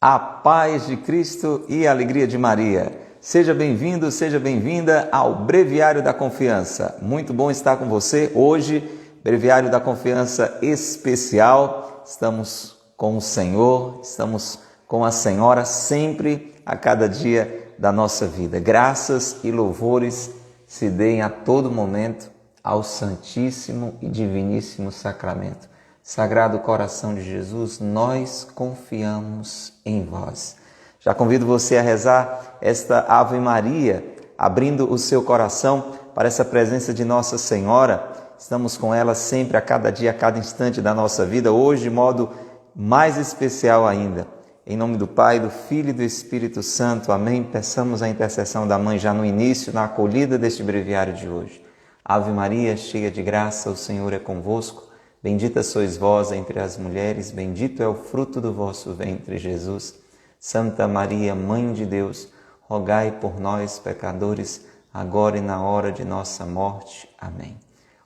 A paz de Cristo e a alegria de Maria. Seja bem-vindo, seja bem-vinda ao Breviário da Confiança. Muito bom estar com você hoje, Breviário da Confiança especial. Estamos com o Senhor, estamos com a Senhora sempre, a cada dia da nossa vida. Graças e louvores se deem a todo momento ao Santíssimo e Diviníssimo Sacramento. Sagrado Coração de Jesus, nós confiamos em vós. Já convido você a rezar esta Ave Maria, abrindo o seu coração para essa presença de Nossa Senhora. Estamos com ela sempre, a cada dia, a cada instante da nossa vida, hoje de modo mais especial ainda. Em nome do Pai, do Filho e do Espírito Santo. Amém. Peçamos a intercessão da Mãe já no início, na acolhida deste breviário de hoje. Ave Maria, cheia de graça, o Senhor é convosco. Bendita sois vós entre as mulheres, bendito é o fruto do vosso ventre, Jesus. Santa Maria, Mãe de Deus, rogai por nós, pecadores, agora e na hora de nossa morte. Amém.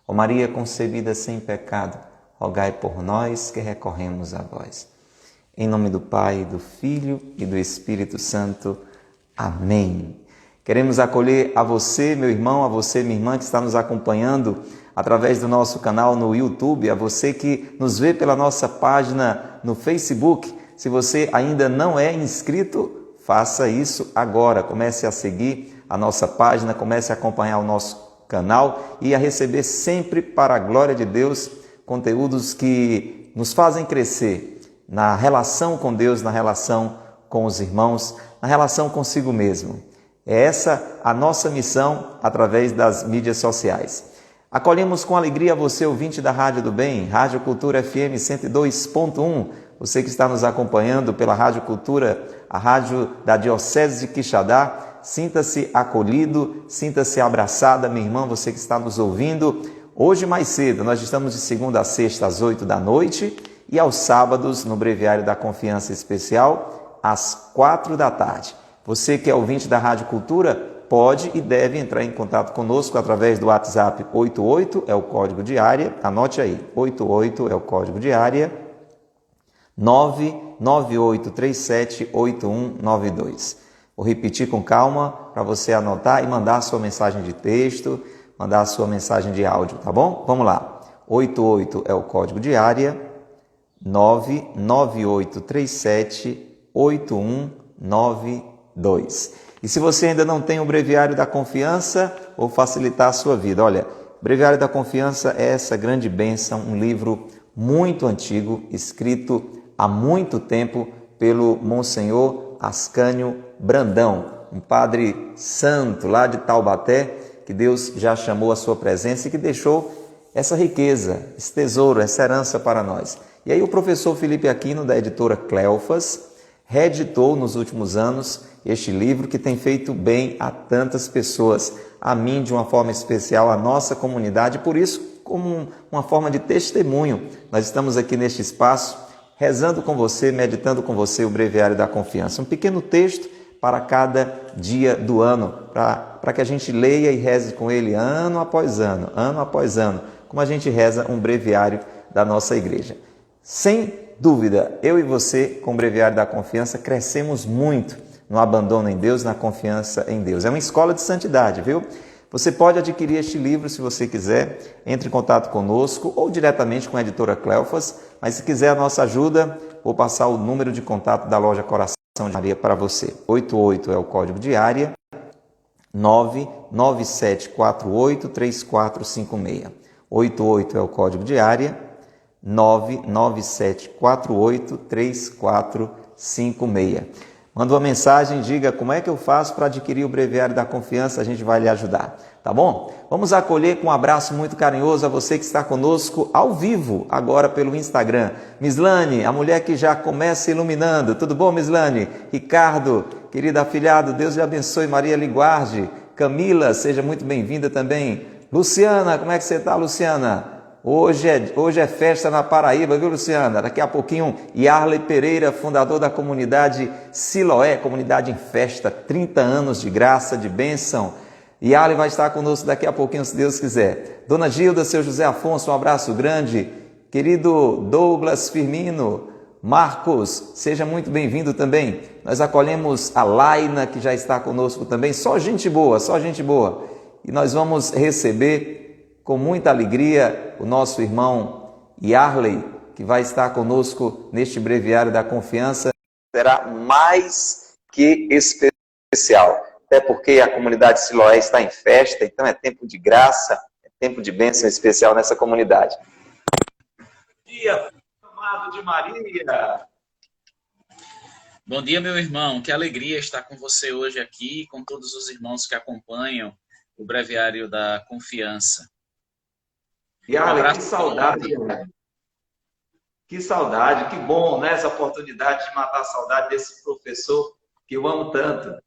Ó Maria concebida sem pecado, rogai por nós que recorremos a vós. Em nome do Pai, do Filho e do Espírito Santo. Amém. Queremos acolher a você, meu irmão, a você, minha irmã, que está nos acompanhando através do nosso canal no YouTube, a você que nos vê pela nossa página no Facebook. Se você ainda não é inscrito, faça isso agora. Comece a seguir a nossa página, comece a acompanhar o nosso canal e a receber sempre, para a glória de Deus, conteúdos que nos fazem crescer na relação com Deus, na relação com os irmãos, na relação consigo mesmo. É essa a nossa missão através das mídias sociais. Acolhemos com alegria você, ouvinte da Rádio do Bem, Rádio Cultura FM 102.1. Você que está nos acompanhando pela Rádio Cultura, a rádio da Diocese de Quixadá. Sinta-se acolhido, sinta-se abraçada, minha irmã, você que está nos ouvindo. Hoje mais cedo, nós estamos de segunda a sexta às 8 da noite e aos sábados, no Breviário da Confiança Especial, às 4 da tarde. Você que é ouvinte da Rádio Cultura, pode e deve entrar em contato conosco através do WhatsApp 88, é o código de área, anote aí, 88 é o código de área, 998378192. Vou repetir com calma para você anotar e mandar a sua mensagem de texto, mandar a sua mensagem de áudio, tá bom? Vamos lá, 88 é o código de área, 998378192. E se você ainda não tem o Breviário da Confiança, vou facilitar a sua vida. Olha, o Breviário da Confiança é essa grande bênção, um livro muito antigo, escrito há muito tempo pelo Monsenhor Ascânio Brandão, um padre santo lá de Taubaté, que Deus já chamou à sua presença e que deixou essa riqueza, esse tesouro, essa herança para nós. E aí o professor Felipe Aquino, da editora Cleofas, reeditou nos últimos anos este livro que tem feito bem a tantas pessoas, a mim de uma forma especial, a nossa comunidade. Por isso, como uma forma de testemunho, nós estamos aqui neste espaço, rezando com você, meditando com você o Breviário da Confiança. Um pequeno texto para cada dia do ano, para que a gente leia e reze com ele ano após ano, como a gente reza um breviário da nossa igreja. Sem dúvida, eu e você, com o Breviário da Confiança, crescemos muito no abandono em Deus, na confiança em Deus. É uma escola de santidade, viu? Você pode adquirir este livro se você quiser, entre em contato conosco ou diretamente com a editora Cleofas, mas se quiser a nossa ajuda, vou passar o número de contato da loja Coração de Maria para você. 88 é o código de área, 997483456. 88 é o código de área, 997483456. Manda uma mensagem, diga como é que eu faço para adquirir o Breviário da Confiança, a gente vai lhe ajudar, tá bom? Vamos acolher com um abraço muito carinhoso a você que está conosco ao vivo, agora pelo Instagram. Mislane, a mulher que já começa iluminando, tudo bom, Mislane? Ricardo, querido afilhado, Deus lhe abençoe, Maria lhe guarde. Camila, seja muito bem-vinda também. Luciana, como é que você está, Luciana? Hoje é festa na Paraíba, viu, Luciana? Daqui a pouquinho, Yarley Pereira, fundador da comunidade Siloé, comunidade em festa, 30 anos de graça, de bênção. Yarley vai estar conosco daqui a pouquinho, se Deus quiser. Dona Gilda, seu José Afonso, um abraço grande. Querido Douglas Firmino, Marcos, seja muito bem-vindo também. Nós acolhemos a Laina, que já está conosco também. Só gente boa, só gente boa. E nós vamos receber com muita alegria o nosso irmão Yarley, que vai estar conosco neste Breviário da Confiança. Será mais que especial, até porque a comunidade Siloé está em festa, então é tempo de graça, é tempo de bênção especial nessa comunidade. Bom dia, amado de Maria! Bom dia, meu irmão. Que alegria estar com você hoje aqui, com todos os irmãos que acompanham o Breviário da Confiança. Yarley, que saudade, né? Que saudade, que bom, né? Essa oportunidade de matar a saudade desse professor que eu amo tanto.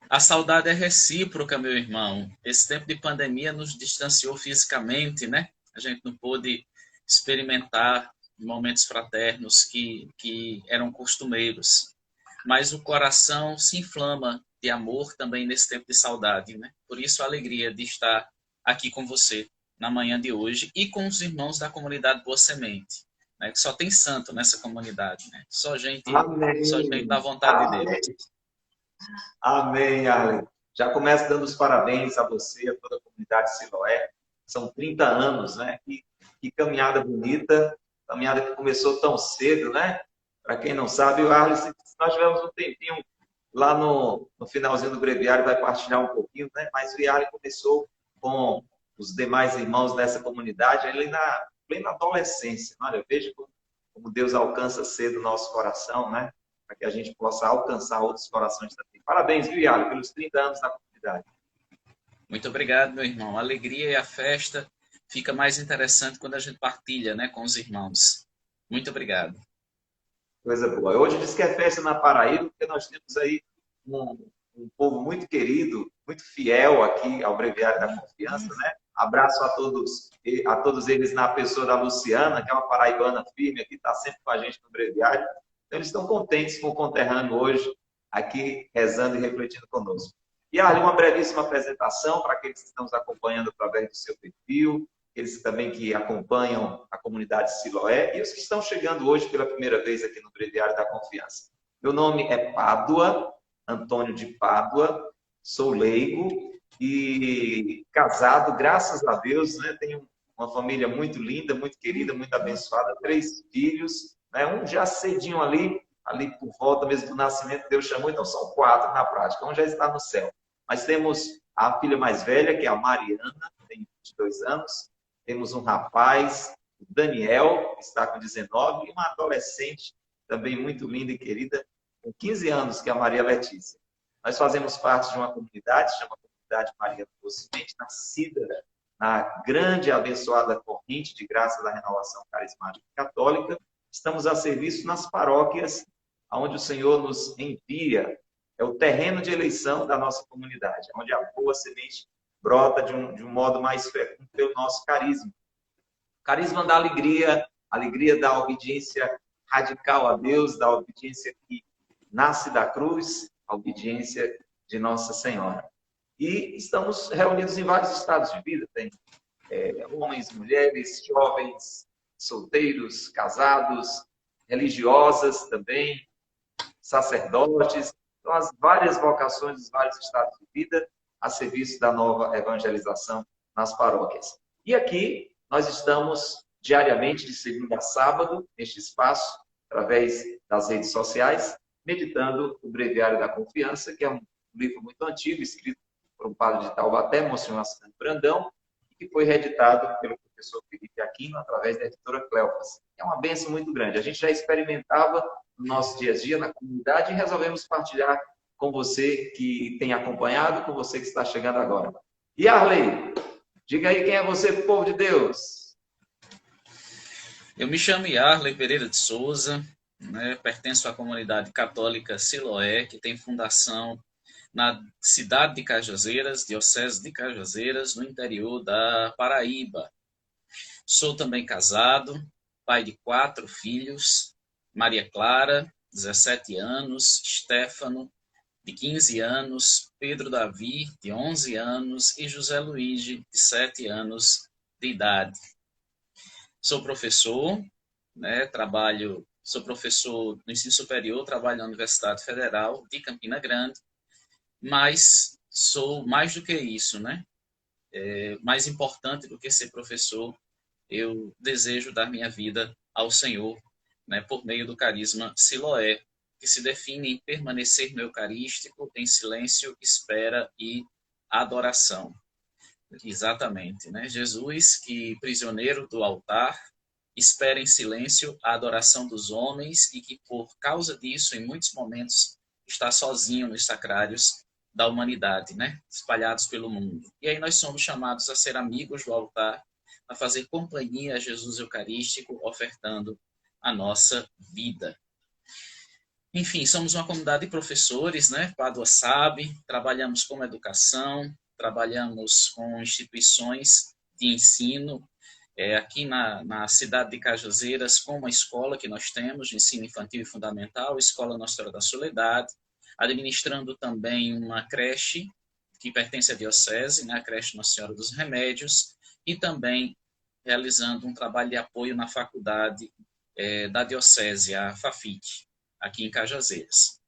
A saudade é recíproca, meu irmão. Esse tempo de pandemia nos distanciou fisicamente, né? A gente não pôde experimentar momentos fraternos que eram costumeiros. Mas o coração se inflama de amor também nesse tempo de saudade, né? Por isso a alegria de estar aqui com você na manhã de hoje e com os irmãos da comunidade Boa Semente, né? Que só tem santo nessa comunidade, né? Só gente da vontade de Deus. Amém, Arlen. Já começo dando os parabéns a você, a toda a comunidade Siloé. São 30 anos, né? Que caminhada bonita, caminhada que começou tão cedo, né? Para quem não sabe, o Arlen, nós tivemos um tempinho lá no finalzinho do breviário, vai partilhar um pouquinho, né? Mas o Arlen começou com os demais irmãos dessa comunidade, ele na plena adolescência. Olha, veja como Deus alcança cedo o nosso coração, né? Para que a gente possa alcançar outros corações também. Parabéns, viu, Yarley, pelos 30 anos da comunidade. Muito obrigado, meu irmão. A alegria e a festa fica mais interessante quando a gente partilha, né, com os irmãos. Muito obrigado. Coisa boa. Hoje diz que é festa na Paraíba, porque nós temos aí um povo muito querido, muito fiel aqui ao Breviário da Confiança, né? Abraço a todos eles na pessoa da Luciana, que é uma paraibana firme aqui, está sempre com a gente no Breviário. Então, eles estão contentes com o conterrâneo hoje, aqui rezando e refletindo conosco. E ali uma brevíssima apresentação para aqueles que estão nos acompanhando através do seu perfil, aqueles também que acompanham a comunidade Siloé e os que estão chegando hoje pela primeira vez aqui no Breviário da Confiança. Meu nome é Pádua, Antônio de Pádua, sou leigo e casado, graças a Deus, né? Tenho uma família muito linda, muito querida, muito abençoada, 3 filhos, né? Um já cedinho ali por volta mesmo do nascimento, Deus chamou, então são 4 na prática, um já está no céu. Mas temos a filha mais velha, que é a Mariana, tem 22 anos, temos um rapaz, o Daniel, que está com 19, e uma adolescente também muito linda e querida, com 15 anos, que é a Maria Letícia. Nós fazemos parte de uma comunidade, chama Comunidade Maria do Boa Semente, nascida na grande e abençoada corrente de graça da renovação carismática católica. Estamos a serviço nas paróquias onde o Senhor nos envia. É o terreno de eleição da nossa comunidade, onde a boa semente brota de um modo mais frequente pelo nosso carisma. Carisma da alegria, alegria da obediência radical a Deus, da obediência que nasce da cruz, a obediência de Nossa Senhora. E estamos reunidos em vários estados de vida, tem homens, mulheres, jovens, solteiros, casados, religiosas também, sacerdotes, então as várias vocações dos vários estados de vida a serviço da nova evangelização nas paróquias. E aqui nós estamos diariamente, de segunda a sábado, neste espaço, através das redes sociais, meditando o Breviário da Confiança, que é um livro muito antigo, escrito por um padre de Taubaté, Monsenhor Ascânio Brandão, e que foi reeditado pelo professor Felipe Aquino, através da editora Cleofas. É uma bênção muito grande. A gente já experimentava no nosso dia a dia, na comunidade, e resolvemos partilhar com você que tem acompanhado, com você que está chegando agora. E Arley, diga aí quem é você, povo de Deus. Eu me chamo Yarley Pereira de Souza, né, pertenço à comunidade católica Siloé, que tem fundação na cidade de Cajazeiras, diocese de Cajazeiras, no interior da Paraíba. Sou também casado, pai de 4 filhos, Maria Clara, 17 anos, Stefano, de 15 anos, Pedro Davi, de 11 anos e José Luigi, de 7 anos de idade. Sou professor, né? Sou professor no ensino superior, trabalho na Universidade Federal de Campina Grande, mas sou mais do que isso, né? Mais importante do que ser professor, eu desejo dar minha vida ao Senhor, né, por meio do carisma Siloé, que se define em permanecer no Eucarístico, em silêncio, espera e adoração. Exatamente, né? Jesus, que prisioneiro do altar, espera em silêncio a adoração dos homens e que, por causa disso, em muitos momentos, está sozinho nos sacrários da humanidade, né? Espalhados pelo mundo. E aí nós somos chamados a ser amigos do altar, a fazer companhia a Jesus Eucarístico, ofertando a nossa vida. Enfim, somos uma comunidade de professores, né? Pádua sabe, trabalhamos com educação, trabalhamos com instituições de ensino, aqui na cidade de Cajazeiras, com uma escola que nós temos de ensino infantil e fundamental, Escola Nossa Senhora da Soledade, administrando também uma creche que pertence à Diocese, né? A creche Nossa Senhora dos Remédios, e também realizando um trabalho de apoio na faculdade da Diocese, a FAFIT, aqui em Cajazeiras.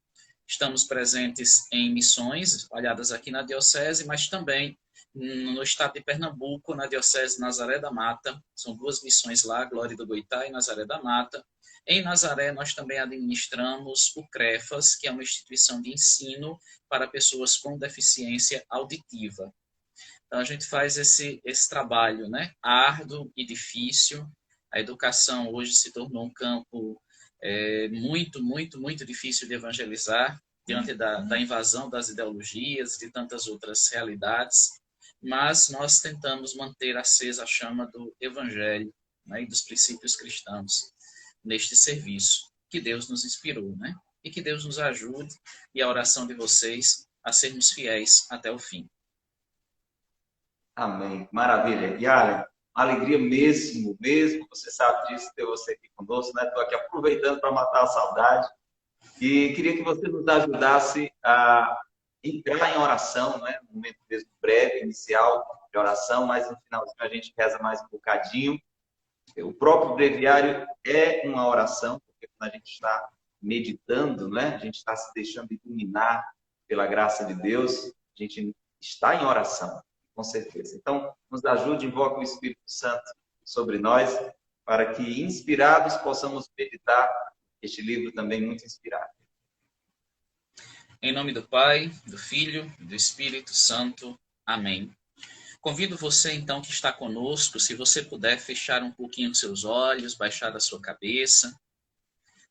Estamos presentes em missões espalhadas aqui na Diocese, mas também no estado de Pernambuco, na Diocese de Nazaré da Mata. São 2 missões lá, Glória do Goitá e Nazaré da Mata. Em Nazaré, nós também administramos o CREFAS, que é uma instituição de ensino para pessoas com deficiência auditiva. Então, a gente faz esse trabalho, né, árduo e difícil. A educação hoje se tornou um campo muito, muito, muito difícil de evangelizar, diante da invasão das ideologias e de tantas outras realidades, mas nós tentamos manter acesa a chama do Evangelho, né, e dos princípios cristãos neste serviço que Deus nos inspirou, né? E que Deus nos ajude e a oração de vocês a sermos fiéis até o fim. Amém. Maravilha. Yara, alegria mesmo, você sabe disso, ter você aqui conosco, né? Estou aqui aproveitando para matar a saudade e queria que você nos ajudasse a entrar em oração, né? Um momento mesmo breve, inicial de oração, mas no finalzinho a gente reza mais um bocadinho. O próprio breviário é uma oração, porque quando a gente está meditando, né? A gente está se deixando iluminar pela graça de Deus, a gente está em oração. Com certeza. Então, nos ajude, invoca o Espírito Santo sobre nós, para que, inspirados, possamos meditar este livro também muito inspirado. Em nome do Pai, do Filho e do Espírito Santo. Amém. Convido você, então, que está conosco, se você puder fechar um pouquinho os seus olhos, baixar a sua cabeça.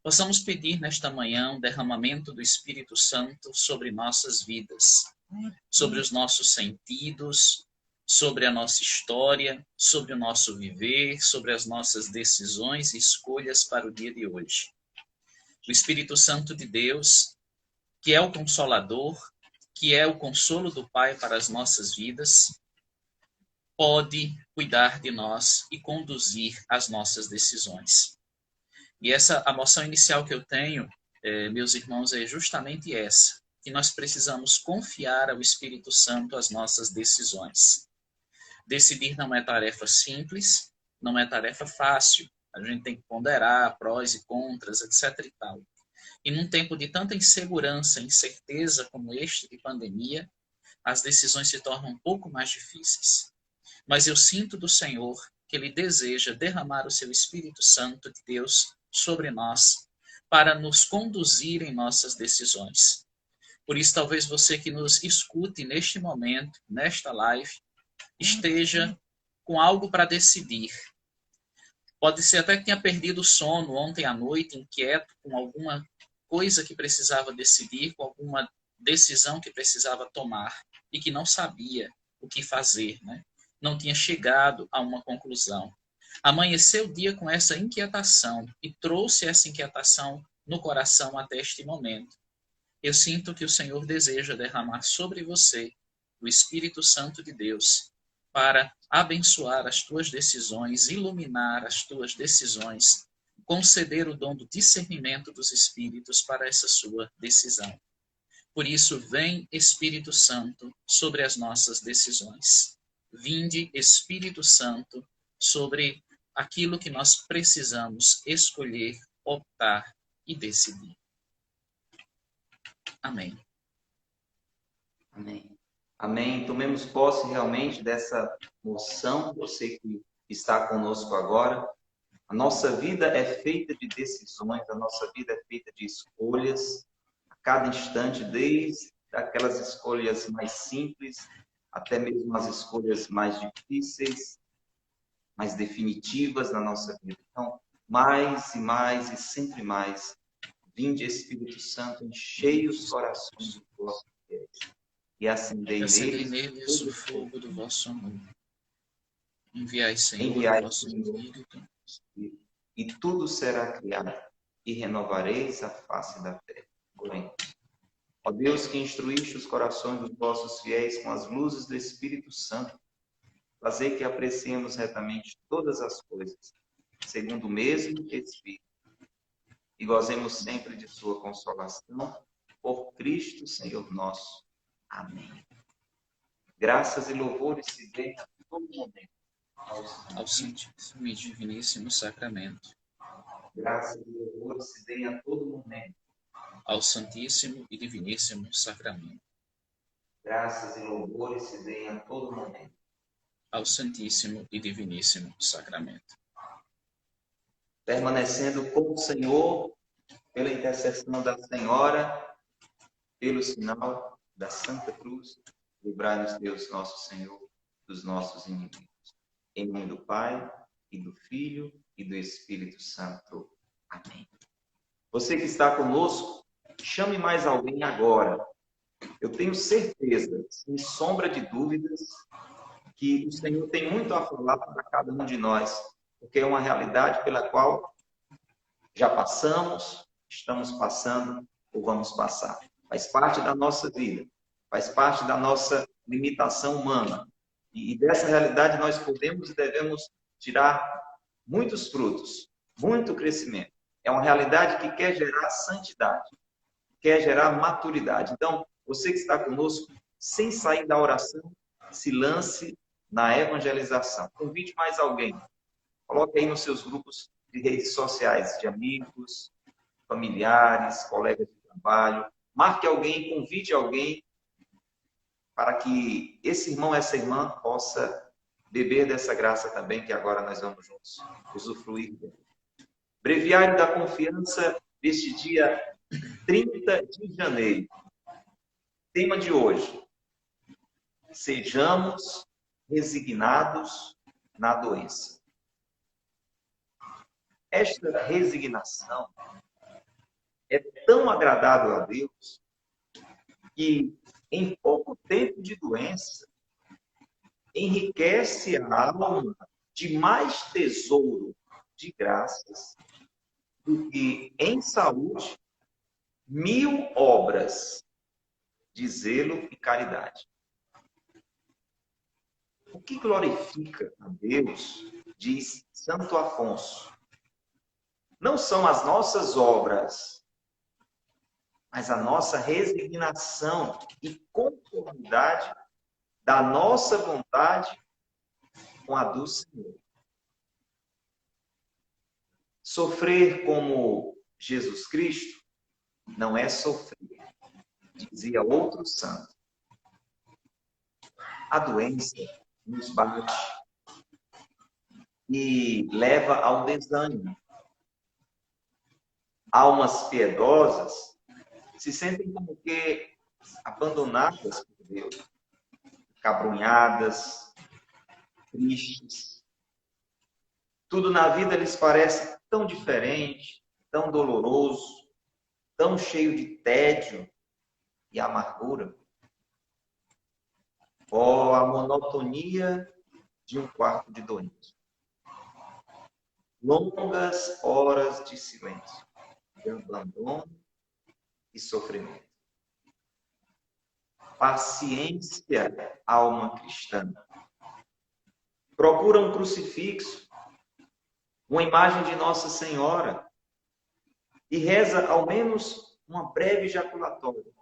Possamos pedir nesta manhã um derramamento do Espírito Santo sobre nossas vidas, sobre os nossos sentidos, sobre a nossa história, sobre o nosso viver, sobre as nossas decisões e escolhas para o dia de hoje. O Espírito Santo de Deus, que é o Consolador, que é o consolo do Pai para as nossas vidas, pode cuidar de nós e conduzir as nossas decisões. E a moção inicial que eu tenho, meus irmãos, é justamente essa, que nós precisamos confiar ao Espírito Santo as nossas decisões. Decidir não é tarefa simples, não é tarefa fácil. A gente tem que ponderar prós e contras, etc. e tal. E num tempo de tanta insegurança, incerteza como este de pandemia, as decisões se tornam um pouco mais difíceis. Mas eu sinto do Senhor que Ele deseja derramar o seu Espírito Santo de Deus sobre nós, para nos conduzir em nossas decisões. Por isso, talvez você que nos escute neste momento, nesta live, esteja com algo para decidir. Pode ser até que tenha perdido o sono ontem à noite, inquieto, com alguma coisa que precisava decidir, com alguma decisão que precisava tomar, e que não sabia o que fazer, né? Não tinha chegado a uma conclusão. Amanheceu o dia com essa inquietação e trouxe essa inquietação no coração até este momento. Eu sinto que o Senhor deseja derramar sobre você o Espírito Santo de Deus para abençoar as tuas decisões, iluminar as tuas decisões, conceder o dom do discernimento dos Espíritos para essa sua decisão. Por isso, vem Espírito Santo sobre as nossas decisões. Vinde, Espírito Santo, sobre aquilo que nós precisamos escolher, optar e decidir. Amém. Amém. Amém. Tomemos posse realmente dessa moção, você que está conosco agora. A nossa vida é feita de decisões, a nossa vida é feita de escolhas, a cada instante, desde aquelas escolhas mais simples, até mesmo as escolhas mais difíceis, mais definitivas na nossa vida. Então, mais e mais e sempre mais, vinde Espírito Santo, enchei os corações dos vossos fiéis e acendei neles o fogo do vosso amor. Enviai, Senhor, o vosso Espírito, e tudo será criado, e renovareis a face da terra. Porém, ó Deus, que instruíste os corações dos vossos fiéis com as luzes do Espírito Santo, fazei que apreciemos retamente todas as coisas, segundo o mesmo Espírito, e gozemos sempre de sua consolação, por Cristo, Senhor nosso. Amém. Graças e louvores se deem a todo momento ao Santíssimo e Diviníssimo Sacramento. Graças e louvores se deem a todo momento ao Santíssimo e Diviníssimo Sacramento. Graças e louvores se deem a todo momento ao Santíssimo e Diviníssimo Sacramento. Permanecendo com o Senhor, pela intercessão da Senhora, pelo sinal da Santa Cruz, livrai-nos Deus nosso Senhor dos nossos inimigos. Em nome do Pai, e do Filho, e do Espírito Santo. Amém. Você que está conosco, chame mais alguém agora. Eu tenho certeza, sem sombra de dúvidas, que o Senhor tem muito a falar para cada um de nós, porque é uma realidade pela qual já passamos, estamos passando ou vamos passar. Faz parte da nossa vida, faz parte da nossa limitação humana. E dessa realidade nós podemos e devemos tirar muitos frutos, muito crescimento. É uma realidade que quer gerar santidade, quer gerar maturidade. Então, você que está conosco, sem sair da oração, se lance na evangelização. Convide mais alguém. Coloque aí nos seus grupos de redes sociais, de amigos, familiares, colegas de trabalho. Marque alguém, convide alguém para que esse irmão, essa irmã possa beber dessa graça também, que agora nós vamos juntos usufruir. Breviário da Confiança, deste dia 30 de janeiro. Tema de hoje: sejamos resignados na doença. Esta resignação é tão agradável a Deus que, em pouco tempo de doença, enriquece a alma de mais tesouro de graças do que, em saúde, 1000 obras de zelo e caridade. O que glorifica a Deus, diz Santo Afonso, não são as nossas obras, mas a nossa resignação e conformidade da nossa vontade com a do Senhor. Sofrer como Jesus Cristo não é sofrer, dizia outro santo. A doença nos bate e leva ao desânimo. Almas piedosas se sentem como que abandonadas por Deus, cabrunhadas, tristes. Tudo na vida lhes parece tão diferente, tão doloroso, tão cheio de tédio e amargura. Oh, a monotonia de um quarto de doente. Longas horas de silêncio, de abandono e sofrimento. Paciência, alma cristã. Procura um crucifixo, uma imagem de Nossa Senhora e reza ao menos uma breve ejaculatória.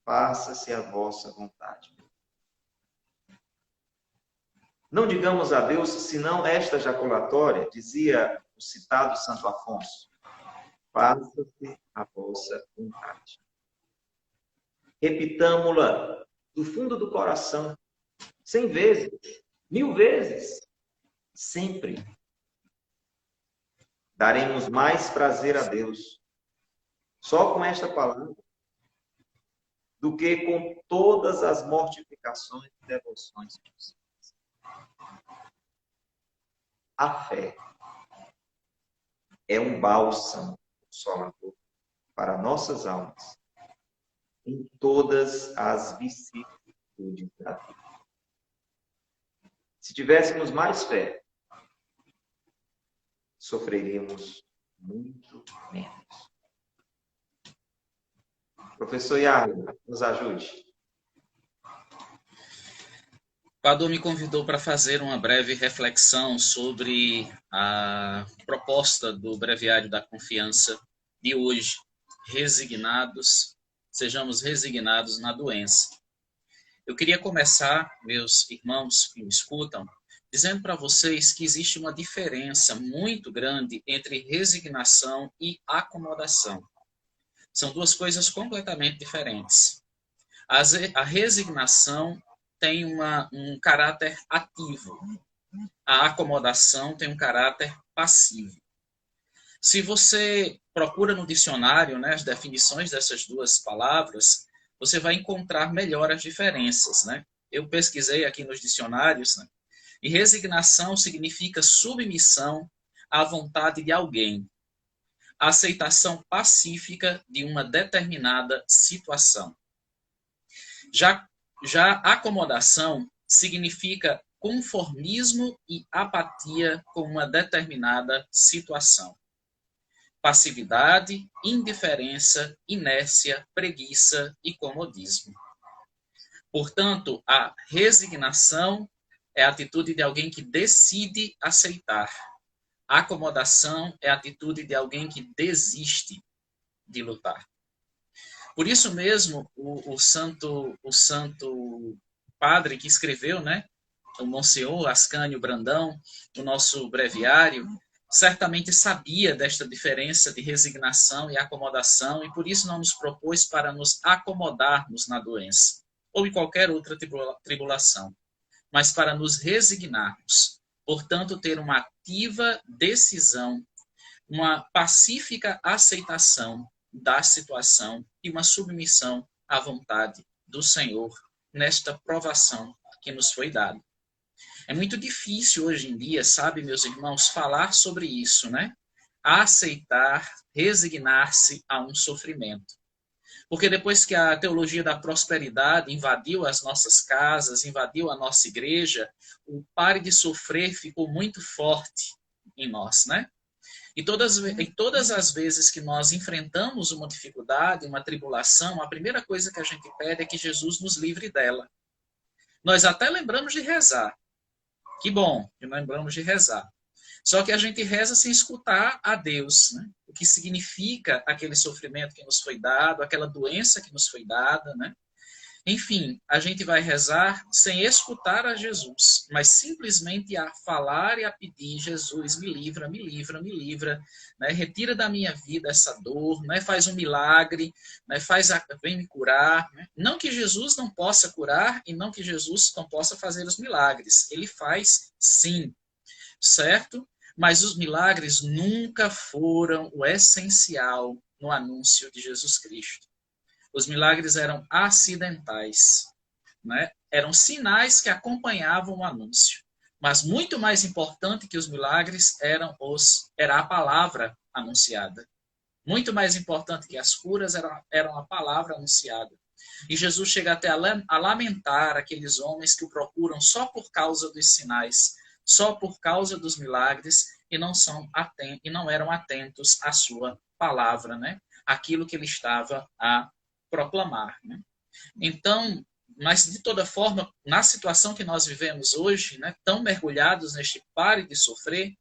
Faça-se a vossa vontade. Não digamos a Deus senão esta jaculatória, dizia o citado Santo Afonso: faça-se a vossa vontade. Repitamo-la do fundo do coração, 100 vezes, 1000 vezes, sempre. Daremos mais prazer a Deus só com esta palavra do que com todas as mortificações e devoções possíveis. A fé é um bálsamo consolador para nossas almas em todas as vicissitudes da vida. Se tivéssemos mais fé, sofreríamos muito menos. Professor Yarley, nos ajude. O Padre me convidou para fazer uma breve reflexão sobre a proposta do Breviário da Confiança de hoje. Sejamos resignados na doença. Eu queria começar, meus irmãos que me escutam, dizendo para vocês que existe uma diferença muito grande entre resignação e acomodação. São duas coisas completamente diferentes. A resignação tem um caráter ativo. A acomodação tem um caráter passivo. Se você procura no dicionário, né, as definições dessas duas palavras, você vai encontrar melhor as diferenças, né? Eu pesquisei aqui nos dicionários, né? E resignação significa submissão à vontade de alguém. A aceitação pacífica de uma determinada situação. Já acomodação significa conformismo e apatia com uma determinada situação. Passividade, indiferença, inércia, preguiça e comodismo. Portanto, a resignação é a atitude de alguém que decide aceitar. A acomodação é a atitude de alguém que desiste de lutar. Por isso mesmo, o santo padre que escreveu, né, o Monsenhor Ascânio Brandão, o nosso breviário, certamente sabia desta diferença de resignação e acomodação, e por isso não nos propôs para nos acomodarmos na doença, ou em qualquer outra tribulação, mas para nos resignarmos. Portanto, ter uma ativa decisão, uma pacífica aceitação da situação e uma submissão à vontade do Senhor nesta provação que nos foi dada. É muito difícil hoje em dia, sabe, meus irmãos, falar sobre isso, né? Aceitar, resignar-se a um sofrimento. Porque depois que a teologia da prosperidade invadiu as nossas casas, invadiu a nossa igreja, o pare de sofrer ficou muito forte em nós, né? E todas as vezes que nós enfrentamos uma dificuldade, uma tribulação, a primeira coisa que a gente pede é que Jesus nos livre dela. Nós até lembramos de rezar. Que bom que lembramos de rezar. Só que a gente reza sem escutar a Deus, né? O que significa aquele sofrimento que nos foi dado, aquela doença que nos foi dada, né? Enfim, a gente vai rezar sem escutar a Jesus, mas simplesmente a falar e a pedir: Jesus, me livra, me livra, me livra, né? Retira da minha vida essa dor, né? Faz um milagre, né? Vem me curar. Né? Não que Jesus não possa curar e não que Jesus não possa fazer os milagres. Ele faz sim, certo? Mas os milagres nunca foram o essencial no anúncio de Jesus Cristo. Os milagres eram acidentais, né? Eram sinais que acompanhavam o anúncio. Mas muito mais importante que os milagres era a palavra anunciada. Muito mais importante que as curas eram a palavra anunciada. E Jesus chega até a lamentar aqueles homens que o procuram só por causa dos sinais, só por causa dos milagres e não eram atentos à sua palavra, né? Aquilo que ele estava a proclamar. Né? Então, mas de toda forma, na situação que nós vivemos hoje, né, tão mergulhados neste pare de sofrer,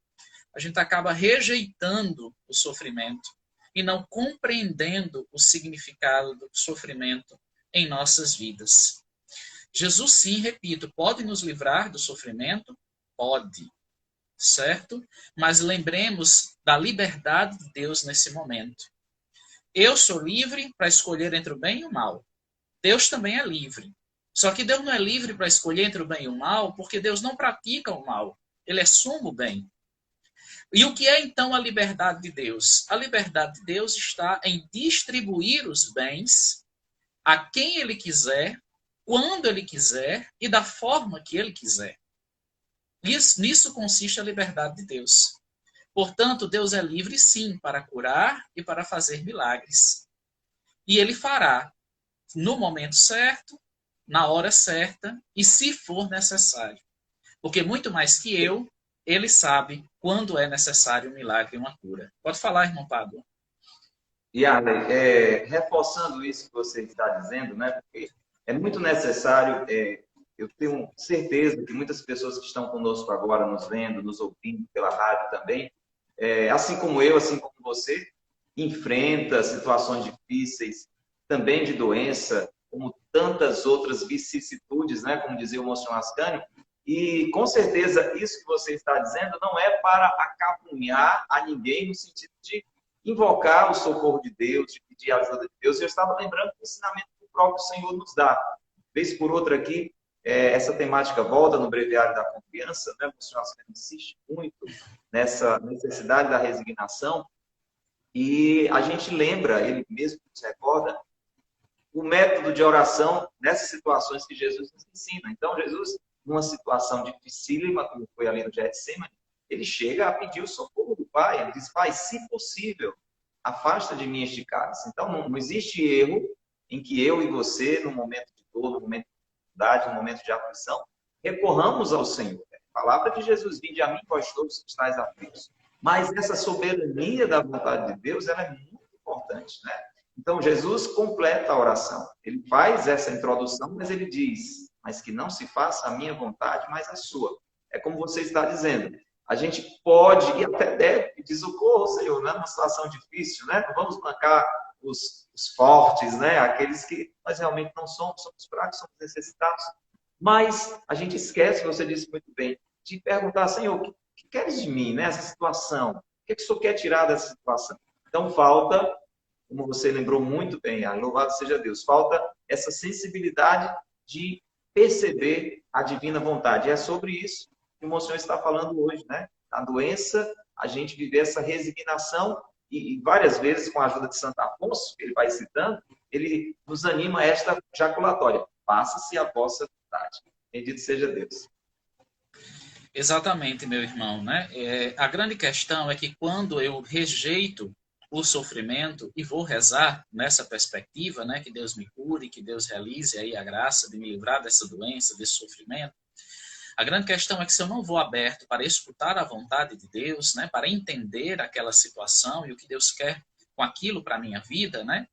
a gente acaba rejeitando o sofrimento e não compreendendo o significado do sofrimento em nossas vidas. Jesus, sim, repito, pode nos livrar do sofrimento, pode, certo? Mas lembremos da liberdade de Deus nesse momento. Eu sou livre para escolher entre o bem e o mal. Deus também é livre. Só que Deus não é livre para escolher entre o bem e o mal, porque Deus não pratica o mal. Ele é sumo bem. E o que é então a liberdade de Deus? A liberdade de Deus está em distribuir os bens a quem Ele quiser, quando Ele quiser e da forma que Ele quiser. Nisso consiste a liberdade de Deus. Portanto, Deus é livre sim para curar e para fazer milagres. E Ele fará no momento certo, na hora certa e se for necessário. Porque muito mais que eu, Ele sabe quando é necessário um milagre e uma cura. Pode falar, irmão Pablo. E Ale, reforçando isso que você está dizendo, né? Porque é muito necessário, eu tenho certeza que muitas pessoas que estão conosco agora, nos vendo, nos ouvindo pela rádio também, assim como eu, assim como você, enfrenta situações difíceis, também de doença, como tantas outras vicissitudes, né? Como dizia o Monsenhor Ascânio. E, com certeza, isso que você está dizendo não é para acabrunhar a ninguém no sentido de invocar o socorro de Deus, de pedir a ajuda de Deus. Eu estava lembrando do ensinamento que o próprio Senhor nos dá. Vez por outra aqui, essa temática volta no Breviário da Confiança, né? O Senhor insiste muito nessa necessidade da resignação. E a gente lembra, ele mesmo nos recorda, o método de oração nessas situações que Jesus nos ensina. Então, Jesus, numa situação dificílima, como foi ali no Getsemane, ele chega a pedir o socorro do Pai. Ele diz, Pai, se possível, afasta de mim este cálice. Então, não existe erro em que eu e você, no momento de dor, no momento de dificuldade, no momento de aflição, recorramos ao Senhor. A palavra de Jesus, vinde a mim, vós todos que estáis aflitos. Mas essa soberania da vontade de Deus, ela é muito importante, né? Então, Jesus completa a oração. Ele faz essa introdução, mas ele diz, mas que não se faça a minha vontade, mas a sua. É como você está dizendo. A gente pode e até deve pedir socorro, Senhor, né? Numa situação difícil, né? Não vamos bancar os fortes, né? Aqueles que nós realmente não somos fracos, somos necessitados. Mas a gente esquece, você disse muito bem, de perguntar, Senhor, o que queres de mim nessa situação? O que o Senhor quer tirar dessa situação? Então, falta, como você lembrou muito bem, louvado seja Deus, falta essa sensibilidade de perceber a divina vontade. E é sobre isso que o Monsenhor está falando hoje, né? A doença, a gente viver essa resignação e várias vezes, com a ajuda de Santo Afonso, que ele vai citando, ele nos anima a esta jaculatória. Faça-se a vossa vontade. Bendito seja Deus. Exatamente, meu irmão, né? A grande questão é que quando eu rejeito o sofrimento e vou rezar nessa perspectiva, né, que Deus me cure, que Deus realize aí a graça de me livrar dessa doença, desse sofrimento. A grande questão é que se eu não vou aberto para escutar a vontade de Deus, né, para entender aquela situação e o que Deus quer com aquilo para a minha vida, né,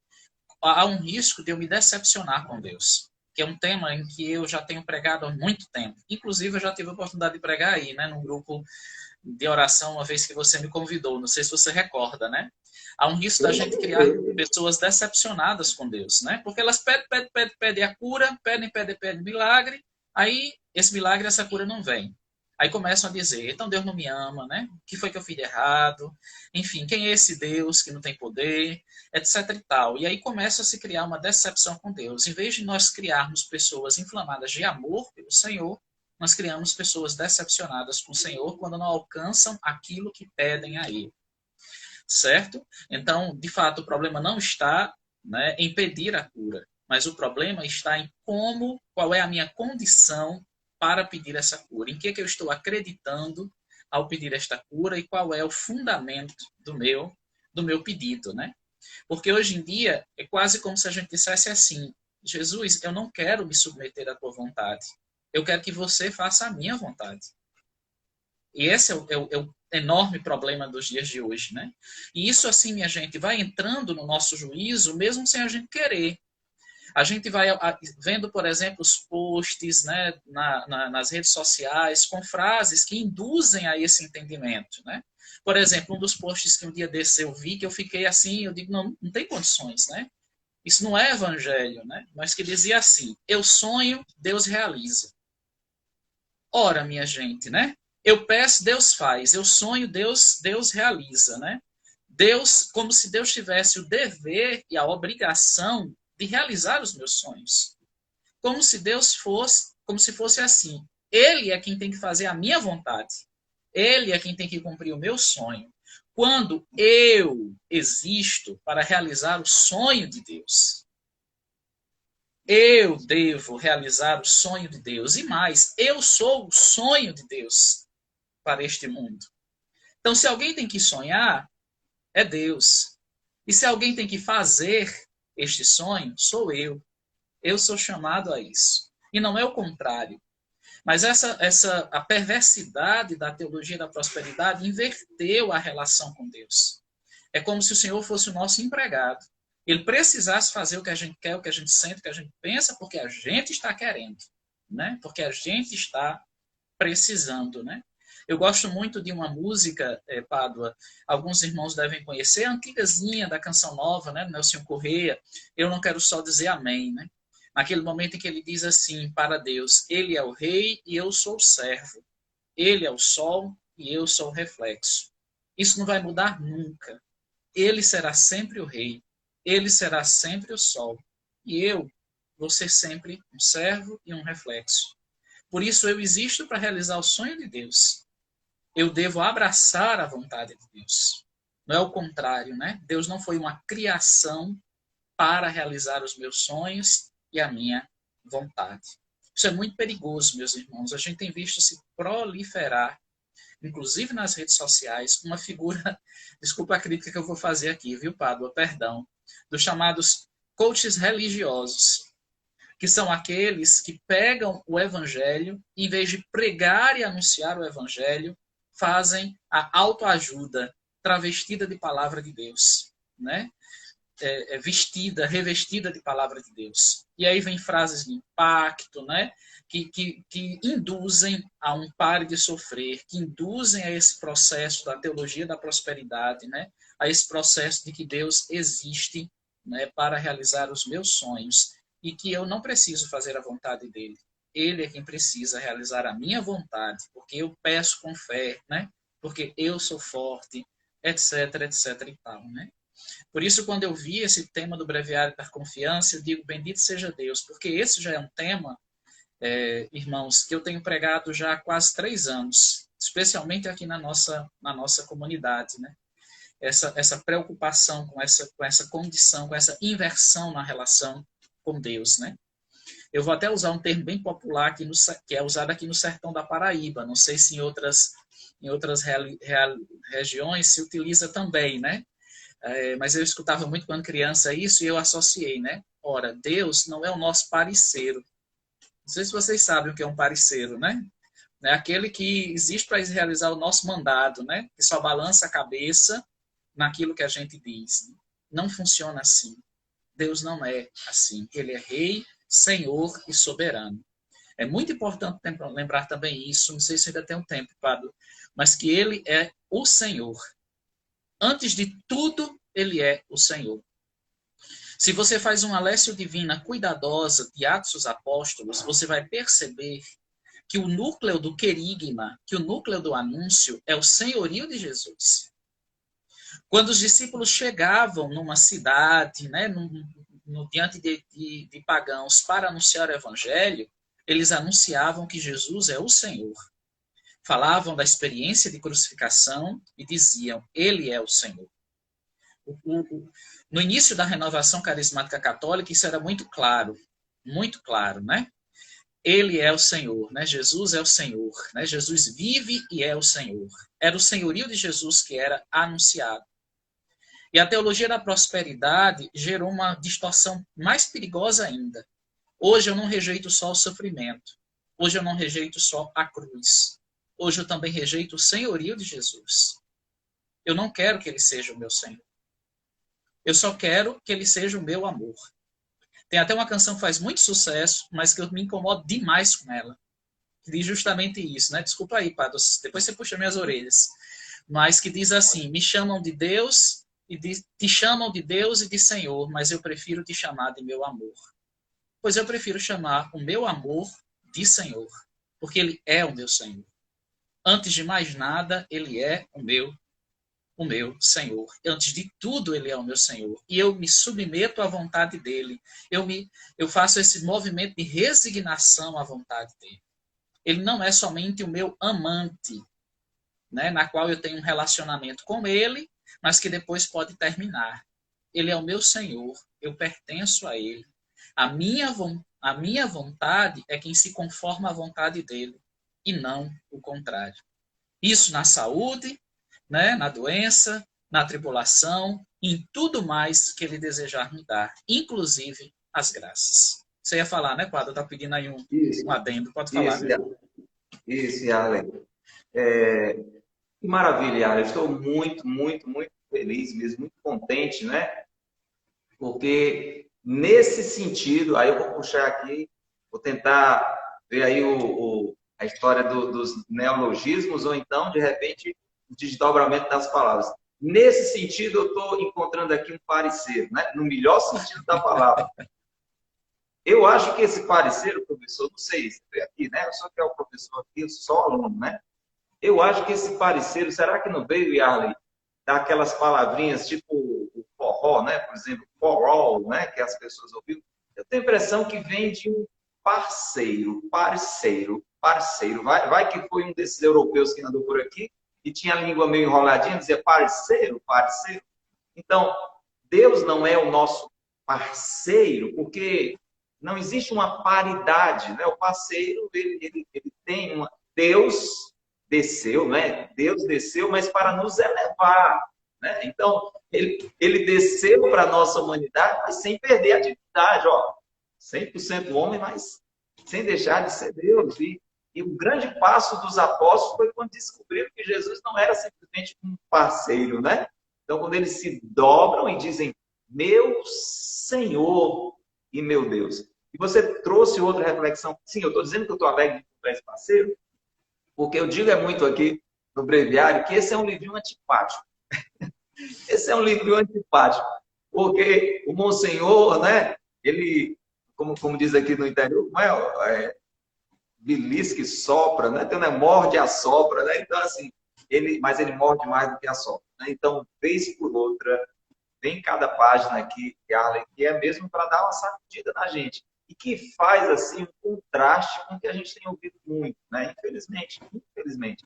há um risco de eu me decepcionar com Deus, que é um tema em que eu já tenho pregado há muito tempo. Inclusive, eu já tive a oportunidade de pregar aí, né, num grupo de oração, uma vez que você me convidou, não sei se você recorda, né? Há um risco da gente criar pessoas decepcionadas com Deus, né? Porque elas pedem a cura, pedem milagre, aí esse milagre, essa cura não vem. Aí começam a dizer, então Deus não me ama, né? O que foi que eu fiz de errado? Enfim, quem é esse Deus que não tem poder? Etc e tal. E aí começa a se criar uma decepção com Deus. Em vez de nós criarmos pessoas inflamadas de amor pelo Senhor, nós criamos pessoas decepcionadas com o Senhor quando não alcançam aquilo que pedem a Ele. Certo? Então, de fato, o problema não está, né, em pedir a cura, mas o problema está em qual é a minha condição para pedir essa cura. Em que eu estou acreditando ao pedir esta cura e qual é o fundamento do meu pedido, né? Porque hoje em dia é quase como se a gente dissesse assim, Jesus, eu não quero me submeter à tua vontade. Eu quero que você faça a minha vontade. E esse é o enorme problema dos dias de hoje, né? E isso, assim, minha gente, vai entrando no nosso juízo, mesmo sem a gente querer. A gente vai vendo, por exemplo, os posts, né, nas redes sociais com frases que induzem a esse entendimento, né? Por exemplo, um dos posts que um dia desse eu vi, que eu fiquei assim, eu digo, não tem condições, né? Isso não é evangelho, né? Mas que dizia assim, eu sonho, Deus realiza. Ora, minha gente, né? Eu peço, Deus faz. Eu sonho, Deus realiza, né? Deus, como se Deus tivesse o dever e a obrigação de realizar os meus sonhos. Como se Deus fosse, como se fosse assim. Ele é quem tem que fazer a minha vontade. Ele é quem tem que cumprir o meu sonho. Quando eu existo para realizar o sonho de Deus, eu devo realizar o sonho de Deus. E mais, eu sou o sonho de Deus para este mundo. Então, se alguém tem que sonhar, é Deus. E se alguém tem que fazer este sonho, sou eu. Eu sou chamado a isso. E não é o contrário. Mas a perversidade da teologia da prosperidade inverteu a relação com Deus. É como se o Senhor fosse o nosso empregado. Ele precisasse fazer o que a gente quer, o que a gente sente, o que a gente pensa, porque a gente está querendo, né? Porque a gente está precisando, né? Eu gosto muito de uma música, Pádua, alguns irmãos devem conhecer, a antigazinha da Canção Nova, né, do Nelson Correia, Eu Não Quero Só Dizer Amém, né? Naquele momento em que ele diz assim para Deus, Ele é o rei e eu sou o servo. Ele é o sol e eu sou o reflexo. Isso não vai mudar nunca. Ele será sempre o rei. Ele será sempre o sol. E eu vou ser sempre um servo e um reflexo. Por isso eu existo para realizar o sonho de Deus. Eu devo abraçar a vontade de Deus. Não é o contrário, né? Deus não foi uma criação para realizar os meus sonhos e a minha vontade. Isso é muito perigoso, meus irmãos. A gente tem visto se proliferar, inclusive nas redes sociais, uma figura, desculpa a crítica que eu vou fazer aqui, viu, Pádua? Perdão, dos chamados coaches religiosos, que são aqueles que pegam o evangelho, em vez de pregar e anunciar o evangelho, fazem a autoajuda travestida de palavra de Deus, né? Vestida, revestida de palavra de Deus. E aí vem frases de impacto, né? Que induzem a um pare de sofrer, que induzem a esse processo da teologia da prosperidade, né? A esse processo de que Deus existe, né, para realizar os meus sonhos e que eu não preciso fazer a vontade dele. Ele é quem precisa realizar a minha vontade, porque eu peço com fé, né? Porque eu sou forte, etc, etc e tal, né? Por isso, quando eu vi esse tema do Breviário da Confiança, eu digo, bendito seja Deus, porque esse já é um tema, irmãos, que eu tenho pregado já há quase 3 anos, especialmente aqui na nossa comunidade, né? Essa preocupação com essa condição, com essa inversão na relação com Deus, né? Eu vou até usar um termo bem popular aqui que é usado aqui no sertão da Paraíba. Não sei se em outras regiões se utiliza também, né? Mas eu escutava muito quando criança isso e eu associei, né? Ora, Deus não é o nosso parceiro. Não sei se vocês sabem o que é um parceiro, né? É aquele que existe para realizar o nosso mandado, né? Que só balança a cabeça naquilo que a gente diz. Não funciona assim. Deus não é assim. Ele é rei, senhor e soberano. É muito importante lembrar também isso, não sei se ainda tem um tempo, Pablo, mas que ele é o Senhor. Antes de tudo, ele é o Senhor. Se você faz uma Lécio Divina cuidadosa de Atos dos Apóstolos, você vai perceber que o núcleo do querigma, que o núcleo do anúncio é o senhorio de Jesus. Quando os discípulos chegavam numa cidade, né, diante de pagãos para anunciar o evangelho, eles anunciavam que Jesus é o Senhor. Falavam da experiência de crucificação e diziam, ele é o Senhor. No início da renovação carismática católica, isso era muito claro, né? Ele é o Senhor, né? Jesus é o Senhor, né? Jesus vive e é o Senhor. Era o senhorio de Jesus que era anunciado. E a teologia da prosperidade gerou uma distorção mais perigosa ainda. Hoje eu não rejeito só o sofrimento. Hoje eu não rejeito só a cruz. Hoje eu também rejeito o senhorio de Jesus. Eu não quero que ele seja o meu Senhor. Eu só quero que ele seja o meu amor. Tem até uma canção que faz muito sucesso, mas que eu me incomodo demais com ela. Que diz justamente isso, né? Desculpa aí, Padre, depois você puxa minhas orelhas. Mas que diz assim, me chamam de Deus, te chamam de Deus e de Senhor, mas eu prefiro te chamar de meu amor. Pois eu prefiro chamar o meu amor de Senhor, porque ele é o meu Senhor. Antes de mais nada, ele é o meu Senhor. Antes de tudo, ele é o meu Senhor. E eu me submeto à vontade dele. Eu faço esse movimento de resignação à vontade dele. Ele não é somente o meu amante, né, na qual eu tenho um relacionamento com ele, mas que depois pode terminar. Ele é o meu Senhor, eu pertenço a ele. A minha vontade é quem se conforma à vontade dele, e não o contrário. Isso na saúde, né, na doença, na tribulação, em tudo mais que ele desejar me dar, inclusive as graças. Você ia falar, né, Quadro? Tá pedindo aí um Isso, adendo. Pode falar, isso, meu irmão. isso, Yarley. É, que maravilha, Yarley. Estou muito, muito, muito feliz mesmo, muito contente, né? Porque nesse sentido, aí eu vou puxar aqui, vou tentar ver aí a história dos neologismos, ou então, de repente, o desdobramento das palavras. Nesse sentido, eu estou encontrando aqui um parecer, né? No melhor sentido da palavra. Eu acho que esse parecer, professor, não sei se é aqui, né? Eu só que é o professor aqui, eu sou aluno, né? Eu acho que esse parecer, será que não veio, Yarley, daquelas palavrinhas tipo o forró, né? Por exemplo, forró, né? Que as pessoas ouviram. Eu tenho a impressão que vem de um parceiro, parceiro, parceiro. Vai que foi um desses europeus que andou por aqui e tinha a língua meio enroladinha, dizia parceiro, parceiro. Então, Deus não é o nosso parceiro, porque não existe uma paridade, né? O parceiro, ele tem uma... Deus desceu, né? Deus desceu, mas para nos elevar, né? Então, ele desceu para a nossa humanidade, mas sem perder a divindade, ó. 100% homem, mas sem deixar de ser Deus. E o grande passo dos apóstolos foi quando descobriram que Jesus não era simplesmente um parceiro, né? Então, quando eles se dobram e dizem, meu Senhor e meu Deus. E você trouxe outra reflexão. Sim, eu estou dizendo que eu estou alegre de encontrar esse parceiro, porque eu digo muito aqui no breviário que esse é um livrinho antipático. Esse é um livrinho antipático, porque o Monsenhor, né, ele, como diz aqui no interior, não é, belisca que sopra, né? Então, né, morde e assopra, né? Então, assim, mas ele morde mais do que assopra, né? Então, vez por outra, vem cada página aqui, Arlen, que é mesmo para dar uma sacudida na gente. E que faz, assim, um contraste com o que a gente tem ouvido muito, né? Infelizmente, infelizmente.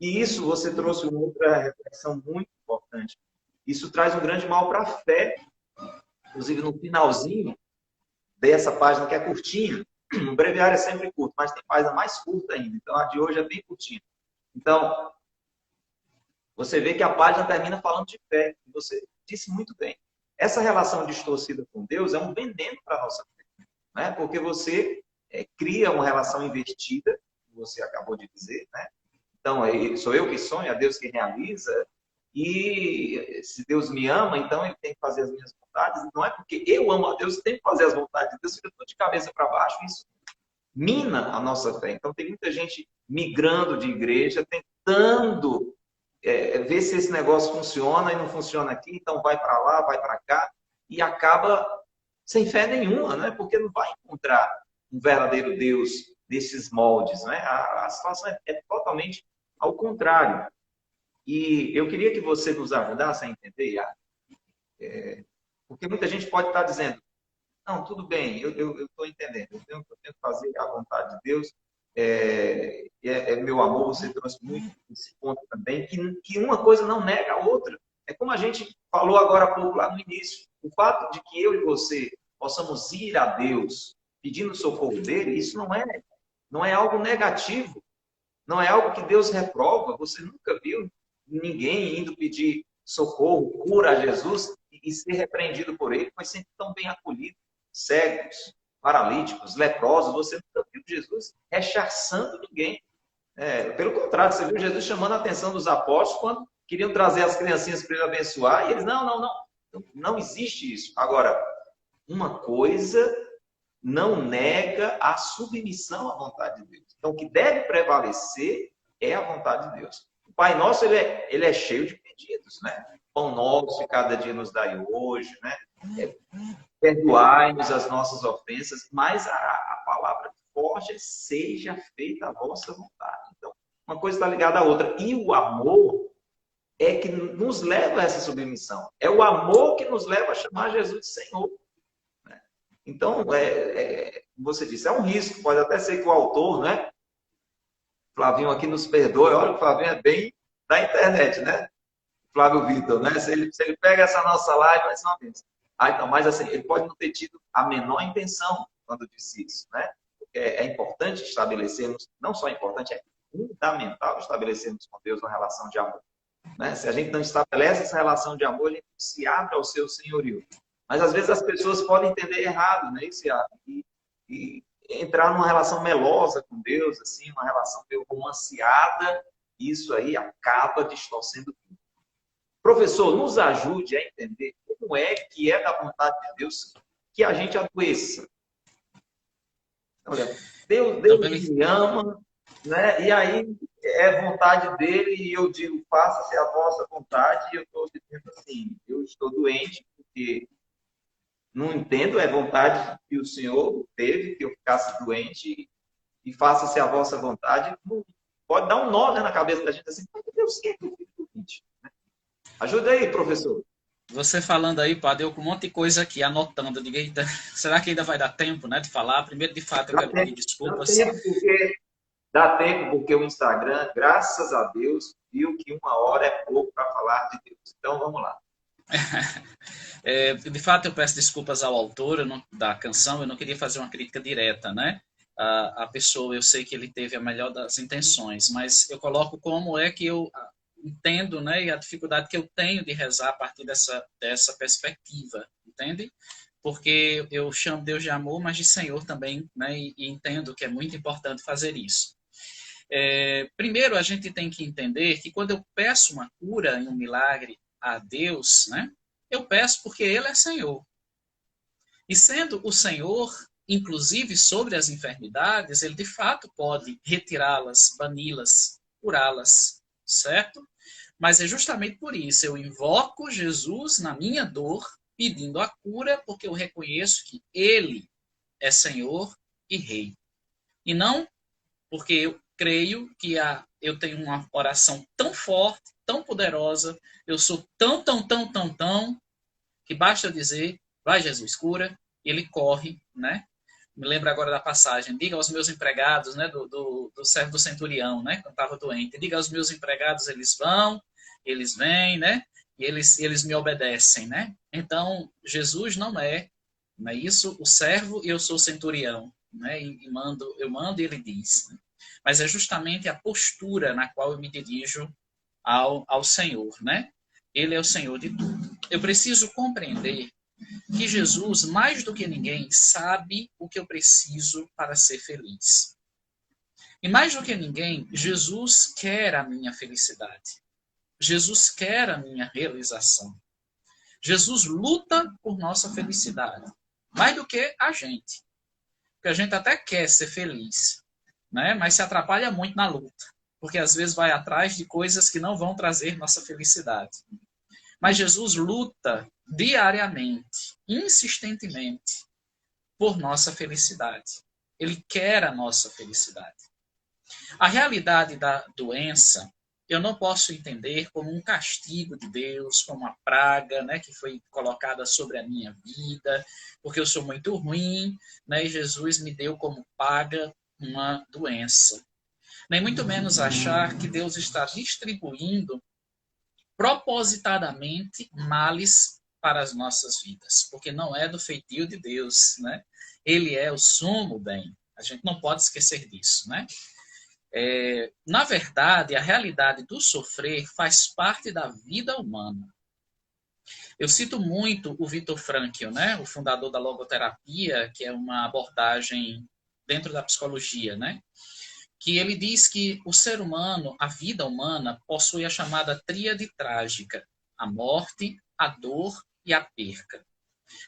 E isso você trouxe uma outra reflexão muito importante. Isso traz um grande mal para a fé. Inclusive, no finalzinho dessa página, que é curtinha, o breviário é sempre curto, mas tem página mais curta ainda. Então, a de hoje é bem curtinha. Então, você vê que a página termina falando de fé. Você disse muito bem. Essa relação distorcida com Deus é um veneno para a nossa fé. Né? Porque você cria uma relação invertida, como você acabou de dizer, né? Então, sou eu que sonho, é Deus que realiza. E se Deus me ama, então ele tem que fazer as minhas vontades. Não é porque eu amo a Deus, tem que fazer as vontades de Deus, eu estou de cabeça para baixo. Isso mina a nossa fé. Então, tem muita gente migrando de igreja, tentando ver se esse negócio funciona e não funciona aqui, então vai para lá, vai para cá, e acaba sem fé nenhuma, né? Porque não vai encontrar um verdadeiro Deus desses moldes, né? A situação é totalmente ao contrário. E eu queria que você nos ajudasse a entender, porque muita gente pode estar dizendo, não, tudo bem, eu estou entendendo, eu tenho que fazer a vontade de Deus, meu amor, você trouxe muito esse ponto também, que uma coisa não nega a outra. É como a gente falou agora há pouco lá no início, o fato de que eu e você possamos ir a Deus pedindo socorro dele, isso não é algo negativo, não é algo que Deus reprova. Você nunca viu ninguém indo pedir socorro, cura a Jesus e ser repreendido por ele, foi sempre tão bem acolhido. Cegos, paralíticos, leprosos, você nunca viu Jesus rechaçando ninguém. Pelo contrário, você viu Jesus chamando a atenção dos apóstolos quando queriam trazer as criancinhas para ele abençoar, e eles, não existe isso. Agora, uma coisa não nega a submissão à vontade de Deus. Então, o que deve prevalecer é a vontade de Deus. O Pai Nosso, ele é cheio de pedidos, né? Pão nosso e cada dia nos dai hoje, né? Perdoai-nos as nossas ofensas, mas a palavra forte é seja feita a vossa vontade. Então, Uma coisa está ligada à outra. E o amor é que nos leva a essa submissão. É o amor que nos leva a chamar Jesus de Senhor. Então, como você disse, é um risco. Pode até ser que o autor, né? Flavinho aqui nos perdoe. Olha, o Flavinho é bem da internet, né? Flávio Vitor, né? Se ele pega essa nossa live, vai ser uma bênção. Então, mas assim, ele pode não ter tido a menor intenção quando disse isso, né? Porque é importante estabelecermos, não só importante, é fundamental estabelecermos com Deus uma relação de amor. Né? Se a gente não estabelece essa relação de amor, a gente se abre ao seu senhorio. Mas às vezes as pessoas podem entender errado, né? E entrar numa relação melosa com Deus, assim, uma relação meio romanceada, isso aí acaba distorcendo tudo. Professor, nos ajude a entender como é que é da vontade de Deus que a gente adoeça. Olha, Deus me ama, né? E aí é vontade dele e eu digo, faça-se a vossa vontade, e eu estou dizendo assim, eu estou doente porque não entendo, é vontade que o Senhor teve que eu ficasse doente e faça-se a vossa vontade. Pode dar um nó, né, na cabeça da gente assim, meu Deus, quem é que eu fico doente? Ajuda aí, professor. Você falando aí, padre, eu com um monte de coisa aqui, anotando. Digo, eita, será que ainda vai dar tempo, né, de falar? Primeiro, de fato, eu quero pedir desculpas. Dá tempo porque o Instagram, graças a Deus, viu que 1 hora é pouco para falar de Deus. Então, vamos lá. De fato, eu peço desculpas ao autor da canção, eu não queria fazer uma crítica direta, né? A pessoa, eu sei que ele teve a melhor das intenções, mas eu coloco como é que eu entendo, né, e a dificuldade que eu tenho de rezar a partir dessa perspectiva, entende? Porque eu chamo Deus de amor, mas de Senhor também, né, e entendo que é muito importante fazer isso. Primeiro, a gente tem que entender que quando eu peço uma cura e um milagre a Deus, né, eu peço porque Ele é Senhor. E sendo o Senhor, inclusive sobre as enfermidades, Ele de fato pode retirá-las, bani-las, curá-las, certo? Mas é justamente por isso, eu invoco Jesus na minha dor, pedindo a cura, porque eu reconheço que Ele é Senhor e Rei. E não porque eu creio que eu tenho uma oração tão forte, tão poderosa, eu sou tão, que basta eu dizer, vai Jesus, cura, ele corre, né? Me lembro agora da passagem, diga aos meus empregados, né, do servo do centurião, né, quando estava doente, diga aos meus empregados, eles vão, eles vêm, né, e eles me obedecem, né? Então, Jesus não é isso, o servo e eu sou o centurião, né, eu mando e ele diz, né? Mas é justamente a postura na qual eu me dirijo ao Senhor, né? Ele é o Senhor de tudo. Eu preciso compreender que Jesus, mais do que ninguém, sabe o que eu preciso para ser feliz. E mais do que ninguém, Jesus quer a minha felicidade. Jesus quer a minha realização. Jesus luta por nossa felicidade, mais do que a gente. Porque a gente até quer ser feliz, né? Mas se atrapalha muito na luta, porque às vezes vai atrás de coisas que não vão trazer nossa felicidade. Mas Jesus luta diariamente, insistentemente, por nossa felicidade. Ele quer a nossa felicidade. A realidade da doença, eu não posso entender como um castigo de Deus, como uma praga, né, que foi colocada sobre a minha vida, porque eu sou muito ruim, né, e Jesus me deu como paga uma doença. Nem muito menos achar que Deus está distribuindo propositadamente males para as nossas vidas, porque não é do feitio de Deus, né? Ele é o sumo bem. A gente não pode esquecer disso, né? Na verdade, a realidade do sofrer faz parte da vida humana. Eu cito muito o Viktor Frankl, né? O fundador da logoterapia, que é uma abordagem dentro da psicologia, né? Que ele diz que o ser humano, a vida humana, possui a chamada tríade trágica: a morte, a dor e a perca.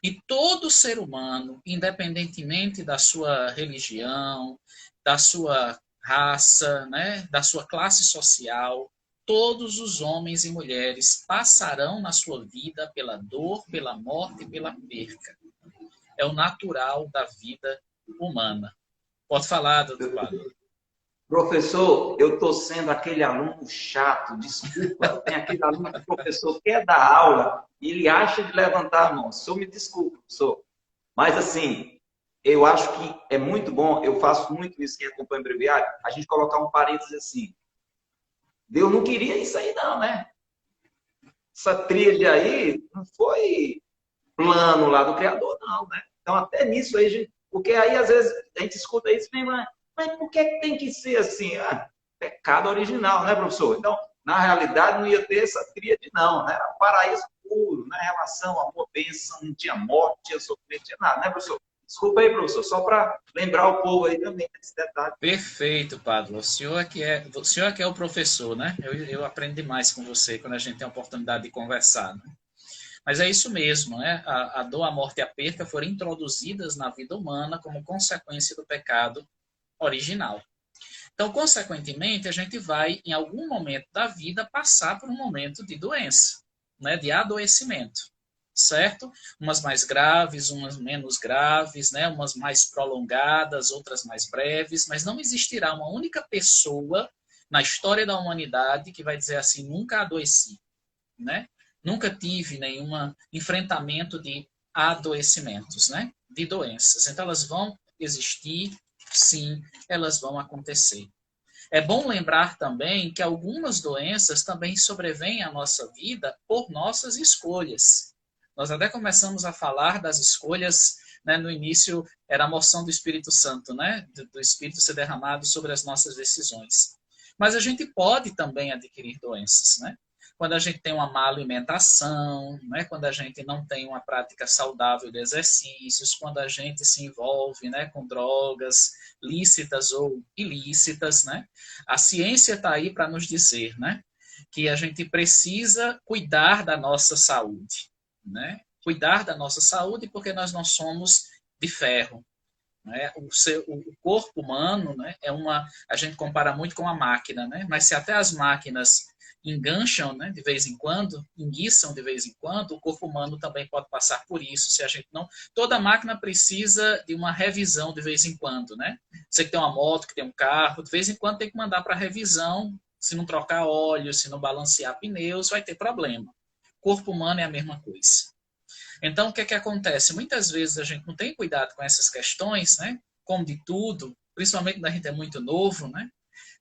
E todo ser humano, independentemente da sua religião, da sua raça, né, da sua classe social, todos os homens e mulheres passarão na sua vida pela dor, pela morte e pela perca. É o natural da vida humana. Pode falar, doutor Padre. Professor, eu estou sendo aquele aluno chato, desculpa. Tem aquele aluno que o professor quer dar aula e ele acha de levantar a mão. O senhor me desculpa, professor. Mas, assim, eu acho que é muito bom, eu faço muito isso, quem acompanha o breviário, a gente colocar um parênteses assim. Deus não queria isso aí, não, né? Essa trilha aí não foi plano lá do Criador, não, né? Então, até nisso aí, gente, porque aí às vezes a gente escuta isso e mas por que tem que ser assim? Ah, pecado original, né, professor? Então, na realidade, não ia ter essa tríade, não, né? Era um paraíso puro, né? Relação, amor, bênção, não tinha morte, não tinha sofrimento, não tinha nada, né, professor? Desculpa aí, professor, só para lembrar o povo aí também desse detalhe. Perfeito, Pablo. O senhor é que é o professor, né? Eu aprendo demais com você quando a gente tem a oportunidade de conversar, né? Mas é isso mesmo, né? A dor, a morte e a perca foram introduzidas na vida humana como consequência do pecado original. Então, consequentemente, a gente vai, em algum momento da vida, passar por um momento de doença, né? De adoecimento, certo? Umas mais graves, umas menos graves, né? Umas mais prolongadas, outras mais breves, mas não existirá uma única pessoa na história da humanidade que vai dizer assim, nunca adoeci, né? Nunca tive nenhum enfrentamento de adoecimentos, né? De doenças. Então, elas vão existir, sim, elas vão acontecer. É bom lembrar também que algumas doenças também sobrevêm à nossa vida por nossas escolhas. Nós até começamos a falar das escolhas, né? No início era a moção do Espírito Santo, né? Do Espírito ser derramado sobre as nossas decisões. Mas a gente pode também adquirir doenças, né? Quando a gente tem uma má alimentação, né? Quando a gente não tem uma prática saudável de exercícios, quando a gente se envolve, né, com drogas lícitas ou ilícitas, né? A ciência está aí para nos dizer, né, que a gente precisa cuidar da nossa saúde, né? Cuidar da nossa saúde porque nós não somos de ferro, né? O corpo humano, né, a gente compara muito com a máquina, né? Mas se até as máquinas engancham, né, de vez em quando, enguiçam de vez em quando, o corpo humano também pode passar por isso, se a gente não... Toda máquina precisa de uma revisão de vez em quando, né? Você que tem uma moto, que tem um carro, de vez em quando tem que mandar para revisão, se não trocar óleo, se não balancear pneus, vai ter problema. O corpo humano é a mesma coisa. Então, o que é que acontece? Muitas vezes a gente não tem cuidado com essas questões, né? Como de tudo, principalmente quando a gente é muito novo, né?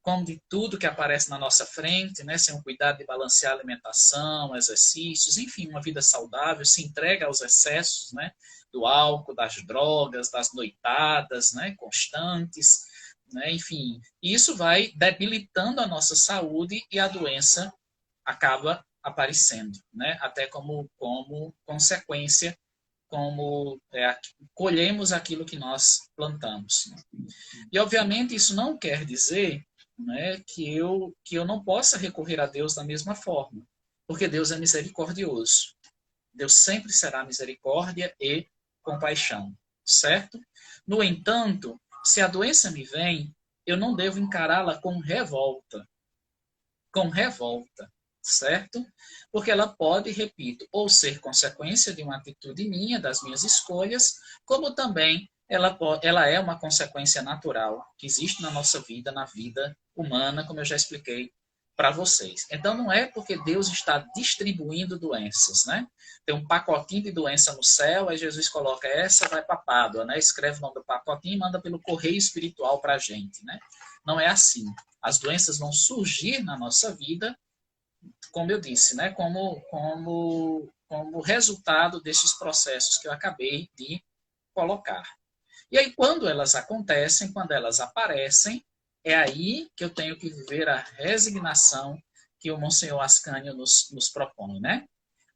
Como de tudo que aparece na nossa frente, né? Sem um cuidado de balancear a alimentação, exercícios, enfim, uma vida saudável, se entrega aos excessos, né? Do álcool, das drogas, das noitadas, né? Constantes, né? Enfim, isso vai debilitando a nossa saúde e a doença acaba aparecendo, né? Até como consequência, como colhemos aquilo que nós plantamos. Né? E, obviamente, isso não quer dizer, né, que eu não possa recorrer a Deus da mesma forma, porque Deus é misericordioso. Deus sempre será misericórdia e compaixão, certo? No entanto, se a doença me vem, eu não devo encará-la com revolta, certo? Porque ela pode, repito, ou ser consequência de uma atitude minha, das minhas escolhas, como também ela é uma consequência natural que existe na nossa vida, na vida humana, como eu já expliquei para vocês. Então, não é porque Deus está distribuindo doenças, né? Tem um pacotinho de doença no céu, aí Jesus coloca essa, vai para a Pádua, né? Escreve o nome do pacotinho e manda pelo correio espiritual para a gente, né? Não é assim. As doenças vão surgir na nossa vida, como eu disse, né? Como resultado desses processos que eu acabei de colocar. E aí, quando elas acontecem, quando elas aparecem, é aí que eu tenho que viver a resignação que o Monsenhor Ascânio nos propõe, né?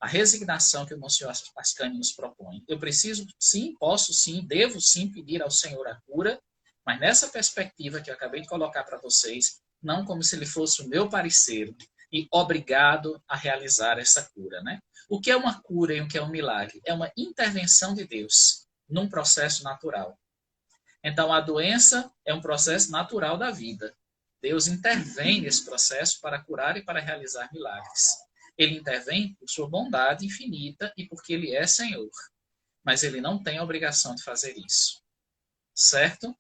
A resignação que o Monsenhor Ascânio nos propõe. Eu preciso, sim, posso sim, devo sim pedir ao Senhor a cura, mas nessa perspectiva que eu acabei de colocar para vocês, não como se ele fosse o meu parceiro e obrigado a realizar essa cura, né? O que é uma cura e o que é um milagre? É uma intervenção de Deus num processo natural. Então, a doença é um processo natural da vida. Deus intervém nesse processo para curar e para realizar milagres. Ele intervém por sua bondade infinita e porque ele é Senhor. Mas ele não tem a obrigação de fazer isso. certo?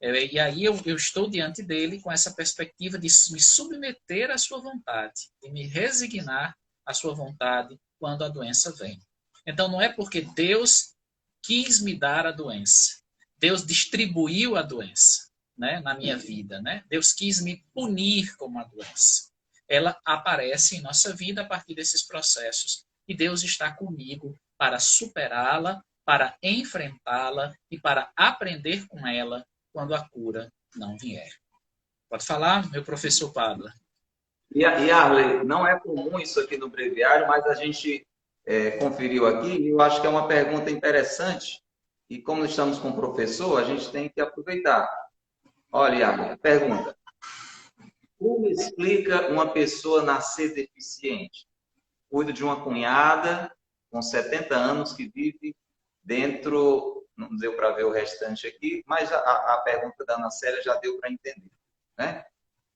E aí eu estou diante dele com essa perspectiva de me submeter à sua vontade, de me resignar à sua vontade quando a doença vem. Então, não é porque Deus quis me dar a doença, Deus distribuiu a doença, né, na minha vida, né? Deus quis me punir com uma doença. Ela aparece em nossa vida a partir desses processos e Deus está comigo para superá-la, para enfrentá-la e para aprender com ela quando a cura não vier. Pode falar, meu professor Pablo? E, Arley, não é comum isso aqui no breviário, mas a gente conferiu aqui e eu acho que é uma pergunta interessante. E como estamos com o professor, a gente tem que aproveitar. Olha, Arley, pergunta. Como explica uma pessoa nascer deficiente? Cuido de uma cunhada com 70 anos que vive dentro, não deu para ver o restante aqui, mas a pergunta da Ana Célia já deu para entender, né?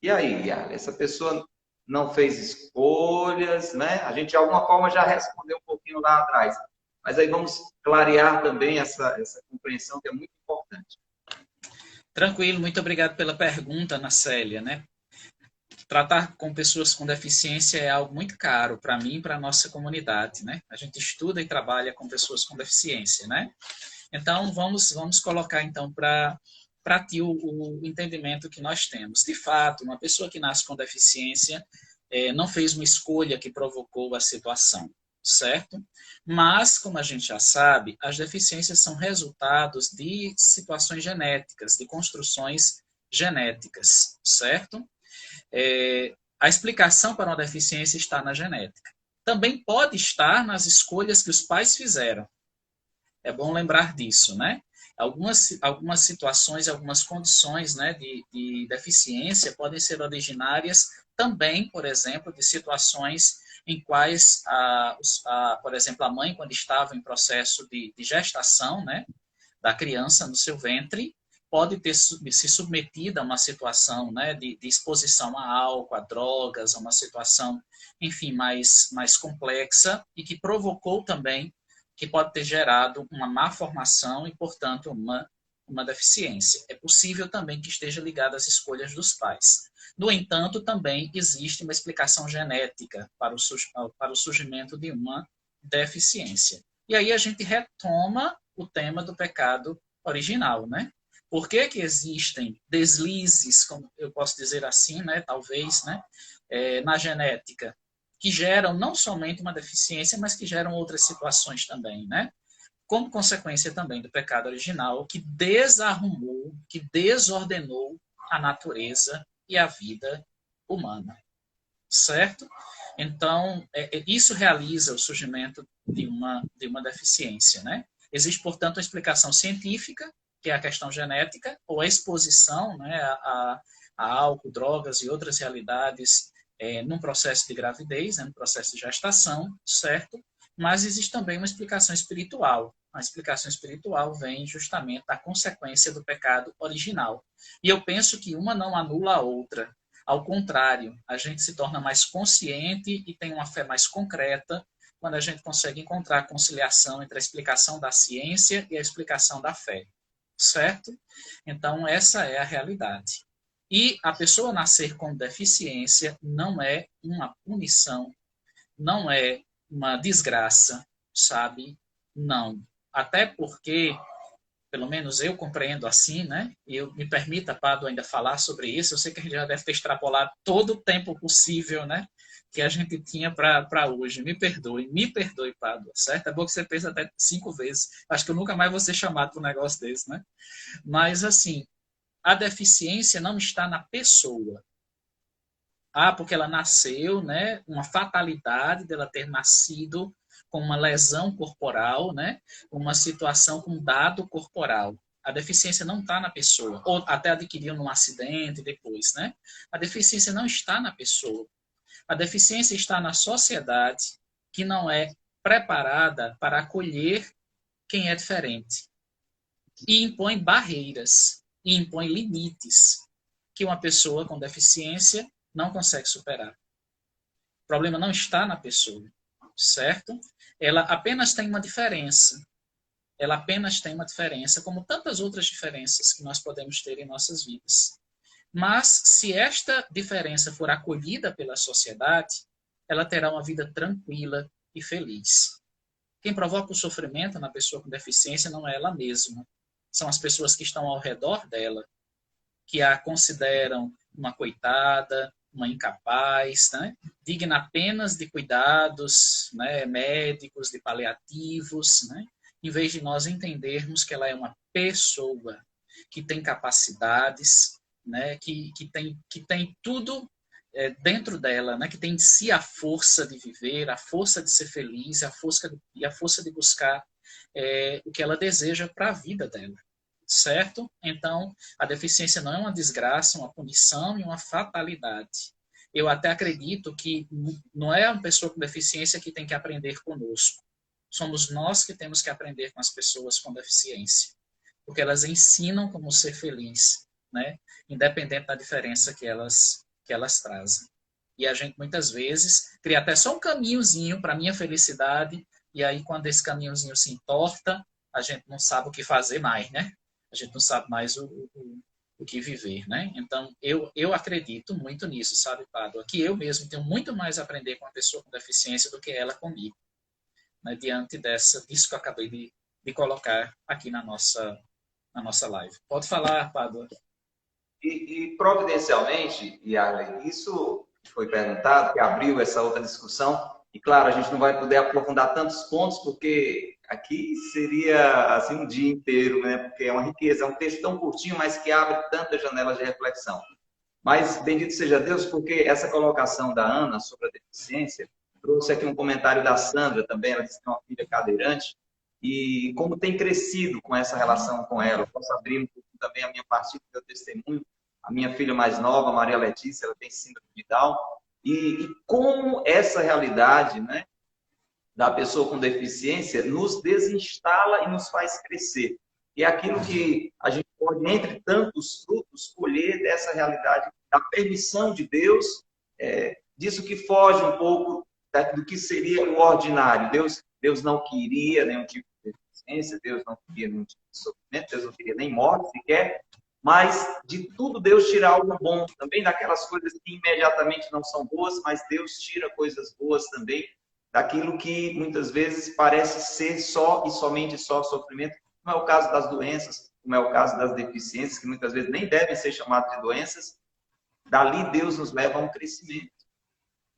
E aí, Yara, essa pessoa não fez escolhas, né? A gente de alguma forma já respondeu um pouquinho lá atrás, mas aí vamos clarear também essa compreensão que é muito importante. Tranquilo, muito obrigado pela pergunta, Ana Célia, né? Tratar com pessoas com deficiência é algo muito caro para mim e para a nossa comunidade, né? A gente estuda e trabalha com pessoas com deficiência, né? Então, vamos colocar, então, para ti o entendimento que nós temos. De fato, uma pessoa que nasce com deficiência não fez uma escolha que provocou a situação, certo? Mas, como a gente já sabe, as deficiências são resultados de situações genéticas, de construções genéticas, certo? A explicação para uma deficiência está na genética. Também pode estar nas escolhas que os pais fizeram. É bom lembrar disso, né? Algumas situações, algumas condições, né, de deficiência podem ser originárias também, por exemplo, de situações em quais, por exemplo, a mãe, quando estava em processo de gestação, né, da criança no seu ventre, pode ter se submetida a uma situação, né, de exposição a álcool, a drogas, a uma situação, enfim, mais complexa e que provocou também, que pode ter gerado uma má formação e, portanto, uma deficiência. É possível também que esteja ligado às escolhas dos pais. No entanto, também existe uma explicação genética para o surgimento de uma deficiência. E aí a gente retoma o tema do pecado original, né? Por que que existem deslizes, como eu posso dizer assim, né? Talvez, né? Na genética, que geram não somente uma deficiência, mas que geram outras situações também, né? Como consequência também do pecado original, que desarrumou, que desordenou a natureza e a vida humana, certo? Então, isso realiza o surgimento de uma deficiência, né? Existe, portanto, uma explicação científica, que é a questão genética, ou a exposição, né, a álcool, drogas e outras realidades num processo de gravidez, né, num processo de gestação, certo? Mas existe também uma explicação espiritual. A explicação espiritual vem justamente da consequência do pecado original. E eu penso que uma não anula a outra. Ao contrário, a gente se torna mais consciente e tem uma fé mais concreta quando a gente consegue encontrar a conciliação entre a explicação da ciência e a explicação da fé, certo? Então, essa é a realidade. E a pessoa nascer com deficiência não é uma punição, não é uma desgraça, sabe? Não. Até porque pelo menos eu compreendo assim, né? E eu me permita, Pado, ainda falar sobre isso. Eu sei que a gente já deve ter extrapolado todo o tempo possível, né? Que a gente tinha para hoje. Me perdoe, Pado, certo? É bom que você pensa até 5 vezes. Acho que eu nunca mais vou ser chamado para um negócio desse, né? Mas, assim, a deficiência não está na pessoa. Porque ela nasceu, né? Uma fatalidade dela ter nascido com uma lesão corporal, né? Uma situação com dado corporal. A deficiência não está na pessoa, ou até adquiriu num acidente depois, né? A deficiência não está na pessoa. A deficiência está na sociedade que não é preparada para acolher quem é diferente e impõe barreiras e impõe limites que uma pessoa com deficiência não consegue superar. O problema não está na pessoa, certo? Ela apenas tem uma diferença. ela apenas tem uma diferença, como tantas outras diferenças que nós podemos ter em nossas vidas. Mas, se esta diferença for acolhida pela sociedade, ela terá uma vida tranquila e feliz. Quem provoca o sofrimento na pessoa com deficiência não é ela mesma. São as pessoas que estão ao redor dela, que a consideram uma coitada, uma incapaz, né? Digna apenas de cuidados, né? Médicos, de paliativos, né? Em vez de nós entendermos que ela é uma pessoa que tem capacidades, né? Que tem tudo dentro dela, né? Que tem em si a força de viver, a força de ser feliz, a força de buscar o que ela deseja para a vida dela. Certo? Então, a deficiência não é uma desgraça, uma punição e uma fatalidade. Eu até acredito que não é uma pessoa com deficiência que tem que aprender conosco. Somos nós que temos que aprender com as pessoas com deficiência. Porque elas ensinam como ser feliz, né? Independente da diferença que elas trazem. E a gente, muitas vezes, cria até só um caminhozinho para a minha felicidade, e aí, quando esse caminhozinho se entorta, a gente não sabe o que fazer mais, né? A gente não sabe mais o que viver, né? Então, eu acredito muito nisso, sabe, Pádua? Que eu mesmo tenho muito mais a aprender com a pessoa com deficiência do que ela comigo, né? Diante disso que eu acabei de colocar aqui na nossa live. Pode falar, Pádua. E providencialmente, Yarley, isso foi perguntado, que abriu essa outra discussão, e claro, a gente não vai poder aprofundar tantos pontos, porque aqui seria assim um dia inteiro, né? Porque é uma riqueza, é um texto tão curtinho, mas que abre tantas janelas de reflexão. Mas bendito seja Deus, porque essa colocação da Ana sobre a deficiência trouxe aqui um comentário da Sandra também, ela disse que é uma filha cadeirante, e como tem crescido com essa relação com ela. Eu posso abrir um pouco também a minha partilha, o meu testemunho. A minha filha mais nova, Maria Letícia, ela tem síndrome de Down, e como essa realidade, né, da pessoa com deficiência nos desinstala e nos faz crescer. E é aquilo que a gente pode, entre tantos frutos, colher dessa realidade, da permissão de Deus, disso que foge um pouco do que seria o ordinário. Deus não queria nenhum tipo de deficiência, Deus não queria nenhum tipo de sofrimento, Deus não queria nem morte sequer, mas de tudo Deus tira algo bom, também daquelas coisas que imediatamente não são boas, mas Deus tira coisas boas também, daquilo que muitas vezes parece ser só e somente só sofrimento, como é o caso das doenças, como é o caso das deficiências, que muitas vezes nem devem ser chamadas de doenças. Dali Deus nos leva a um crescimento.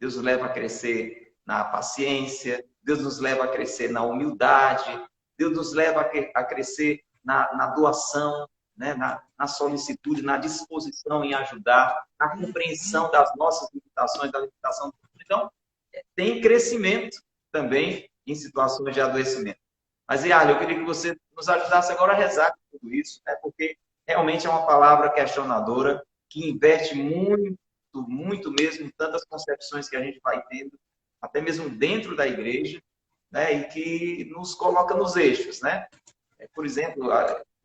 Deus nos leva a crescer na paciência, Deus nos leva a crescer na humildade, Deus nos leva a crescer na doação, né? na solicitude, na disposição em ajudar, na compreensão das nossas limitações, da limitação do outro. Então, tem crescimento também em situações de adoecimento. Mas, Yarley, eu queria que você nos ajudasse agora a rezar com tudo isso, né? Porque realmente é uma palavra questionadora que inverte muito, muito mesmo, tantas concepções que a gente vai tendo, até mesmo dentro da igreja, né? E que nos coloca nos eixos, né? Por exemplo,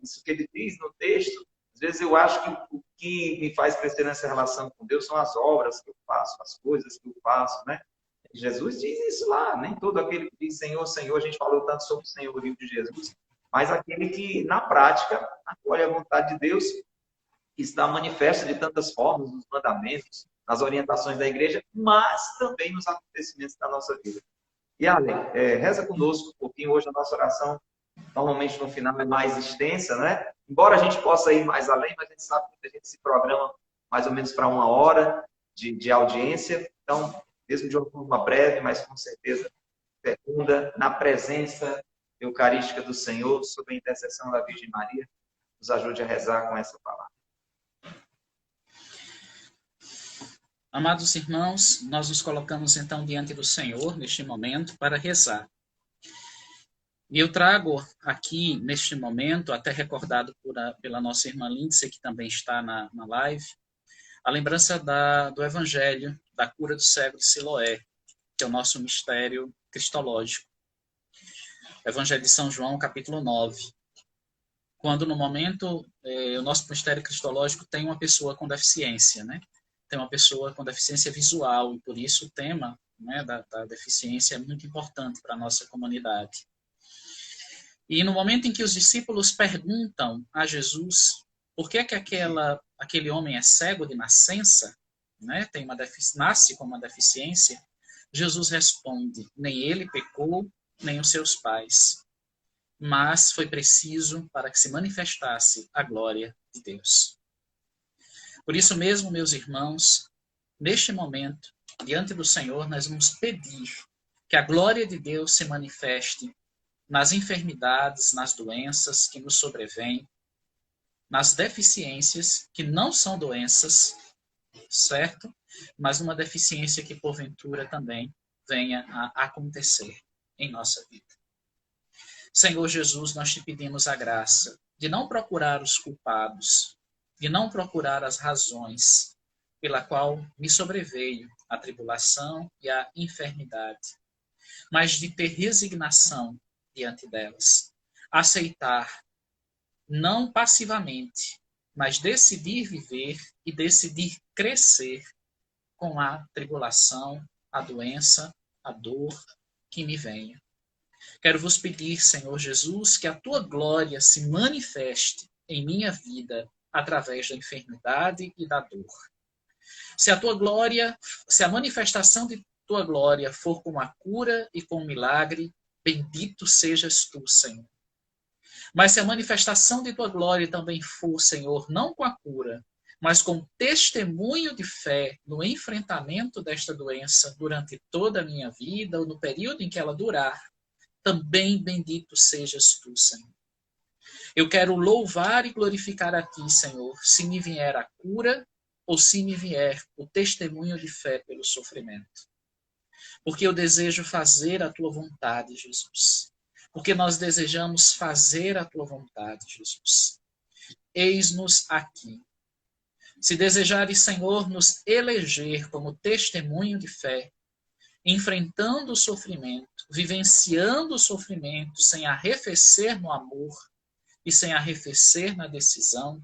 isso que ele diz no texto, às vezes eu acho que o que me faz crescer nessa relação com Deus são as obras que eu faço, as coisas que eu faço, né? Jesus diz isso lá, nem todo aquele que diz Senhor, Senhor, a gente falou tanto sobre o senhorio de Jesus, mas aquele que, na prática, acolhe a vontade de Deus, que está manifesta de tantas formas, nos mandamentos, nas orientações da igreja, mas também nos acontecimentos da nossa vida. E, Allen, reza conosco um pouquinho. Hoje a nossa oração, normalmente no final, é mais extensa, né? Embora a gente possa ir mais além, mas a gente sabe que a gente se programa mais ou menos para 1 hora de audiência. Então, mesmo de uma forma breve, mas com certeza fecunda, na presença eucarística do Senhor, sob a intercessão da Virgem Maria, nos ajude a rezar com essa palavra. Amados irmãos, nós nos colocamos então diante do Senhor neste momento para rezar. E eu trago aqui, neste momento, até recordado pela nossa irmã Lindsay, que também está na live, a lembrança do Evangelho da cura do cego de Siloé, que é o nosso mistério cristológico. Evangelho de São João, capítulo 9. Quando no momento o nosso mistério cristológico tem uma pessoa com deficiência, né? Tem uma pessoa com deficiência visual, e por isso o tema, né, da deficiência é muito importante para a nossa comunidade. E no momento em que os discípulos perguntam a Jesus por que é que aquele homem é cego de nascença, né, nasce com uma deficiência, Jesus responde: nem ele pecou, nem os seus pais, mas foi preciso para que se manifestasse a glória de Deus. Por isso mesmo, meus irmãos, neste momento, diante do Senhor, nós vamos pedir que a glória de Deus se manifeste nas enfermidades, nas doenças que nos sobrevêm, nas deficiências que não são doenças, certo? Mas uma deficiência que porventura também venha a acontecer em nossa vida. Senhor Jesus, nós te pedimos a graça de não procurar os culpados, de não procurar as razões pela qual me sobreveio a tribulação e a enfermidade, mas de ter resignação diante delas, aceitar, não passivamente, mas decidir viver e decidir crescer com a tribulação, a doença, a dor que me venha. Quero vos pedir, Senhor Jesus, que a tua glória se manifeste em minha vida através da enfermidade e da dor. Se a manifestação de tua glória for com a cura e com o milagre, bendito sejas tu, Senhor. Mas se a manifestação de tua glória também for, Senhor, não com a cura, mas com testemunho de fé no enfrentamento desta doença durante toda a minha vida ou no período em que ela durar, também bendito sejas tu, Senhor. Eu quero louvar e glorificar a ti, Senhor, se me vier a cura ou se me vier o testemunho de fé pelo sofrimento. Porque eu desejo fazer a tua vontade, Jesus. Porque nós desejamos fazer a tua vontade, Jesus. Eis-nos aqui. Se desejares, Senhor, nos eleger como testemunho de fé, enfrentando o sofrimento, vivenciando o sofrimento sem arrefecer no amor e sem arrefecer na decisão,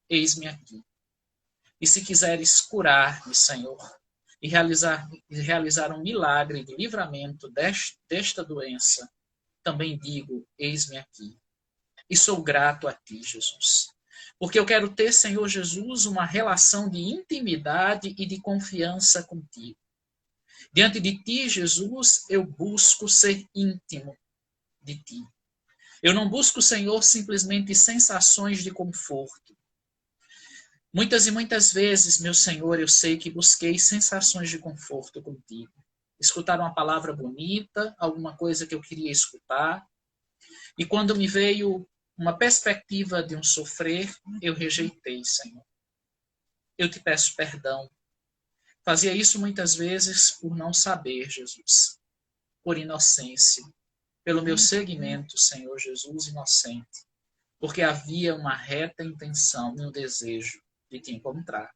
eis-me aqui. E se quiseres curar-me, Senhor, e realizar um milagre de livramento desta doença, também digo, eis-me aqui. E sou grato a ti, Jesus. Porque eu quero ter, Senhor Jesus, uma relação de intimidade e de confiança contigo. Diante de ti, Jesus, eu busco ser íntimo de ti. Eu não busco, Senhor, simplesmente sensações de conforto. Muitas e muitas vezes, meu Senhor, eu sei que busquei sensações de conforto contigo. Escutar uma palavra bonita, alguma coisa que eu queria escutar. E quando me veio uma perspectiva de um sofrer, eu rejeitei, Senhor. Eu te peço perdão. Fazia isso muitas vezes por não saber, Jesus. Por inocência. Pelo meu seguimento, Senhor Jesus, inocente. Porque havia uma reta intenção e um desejo de te encontrar.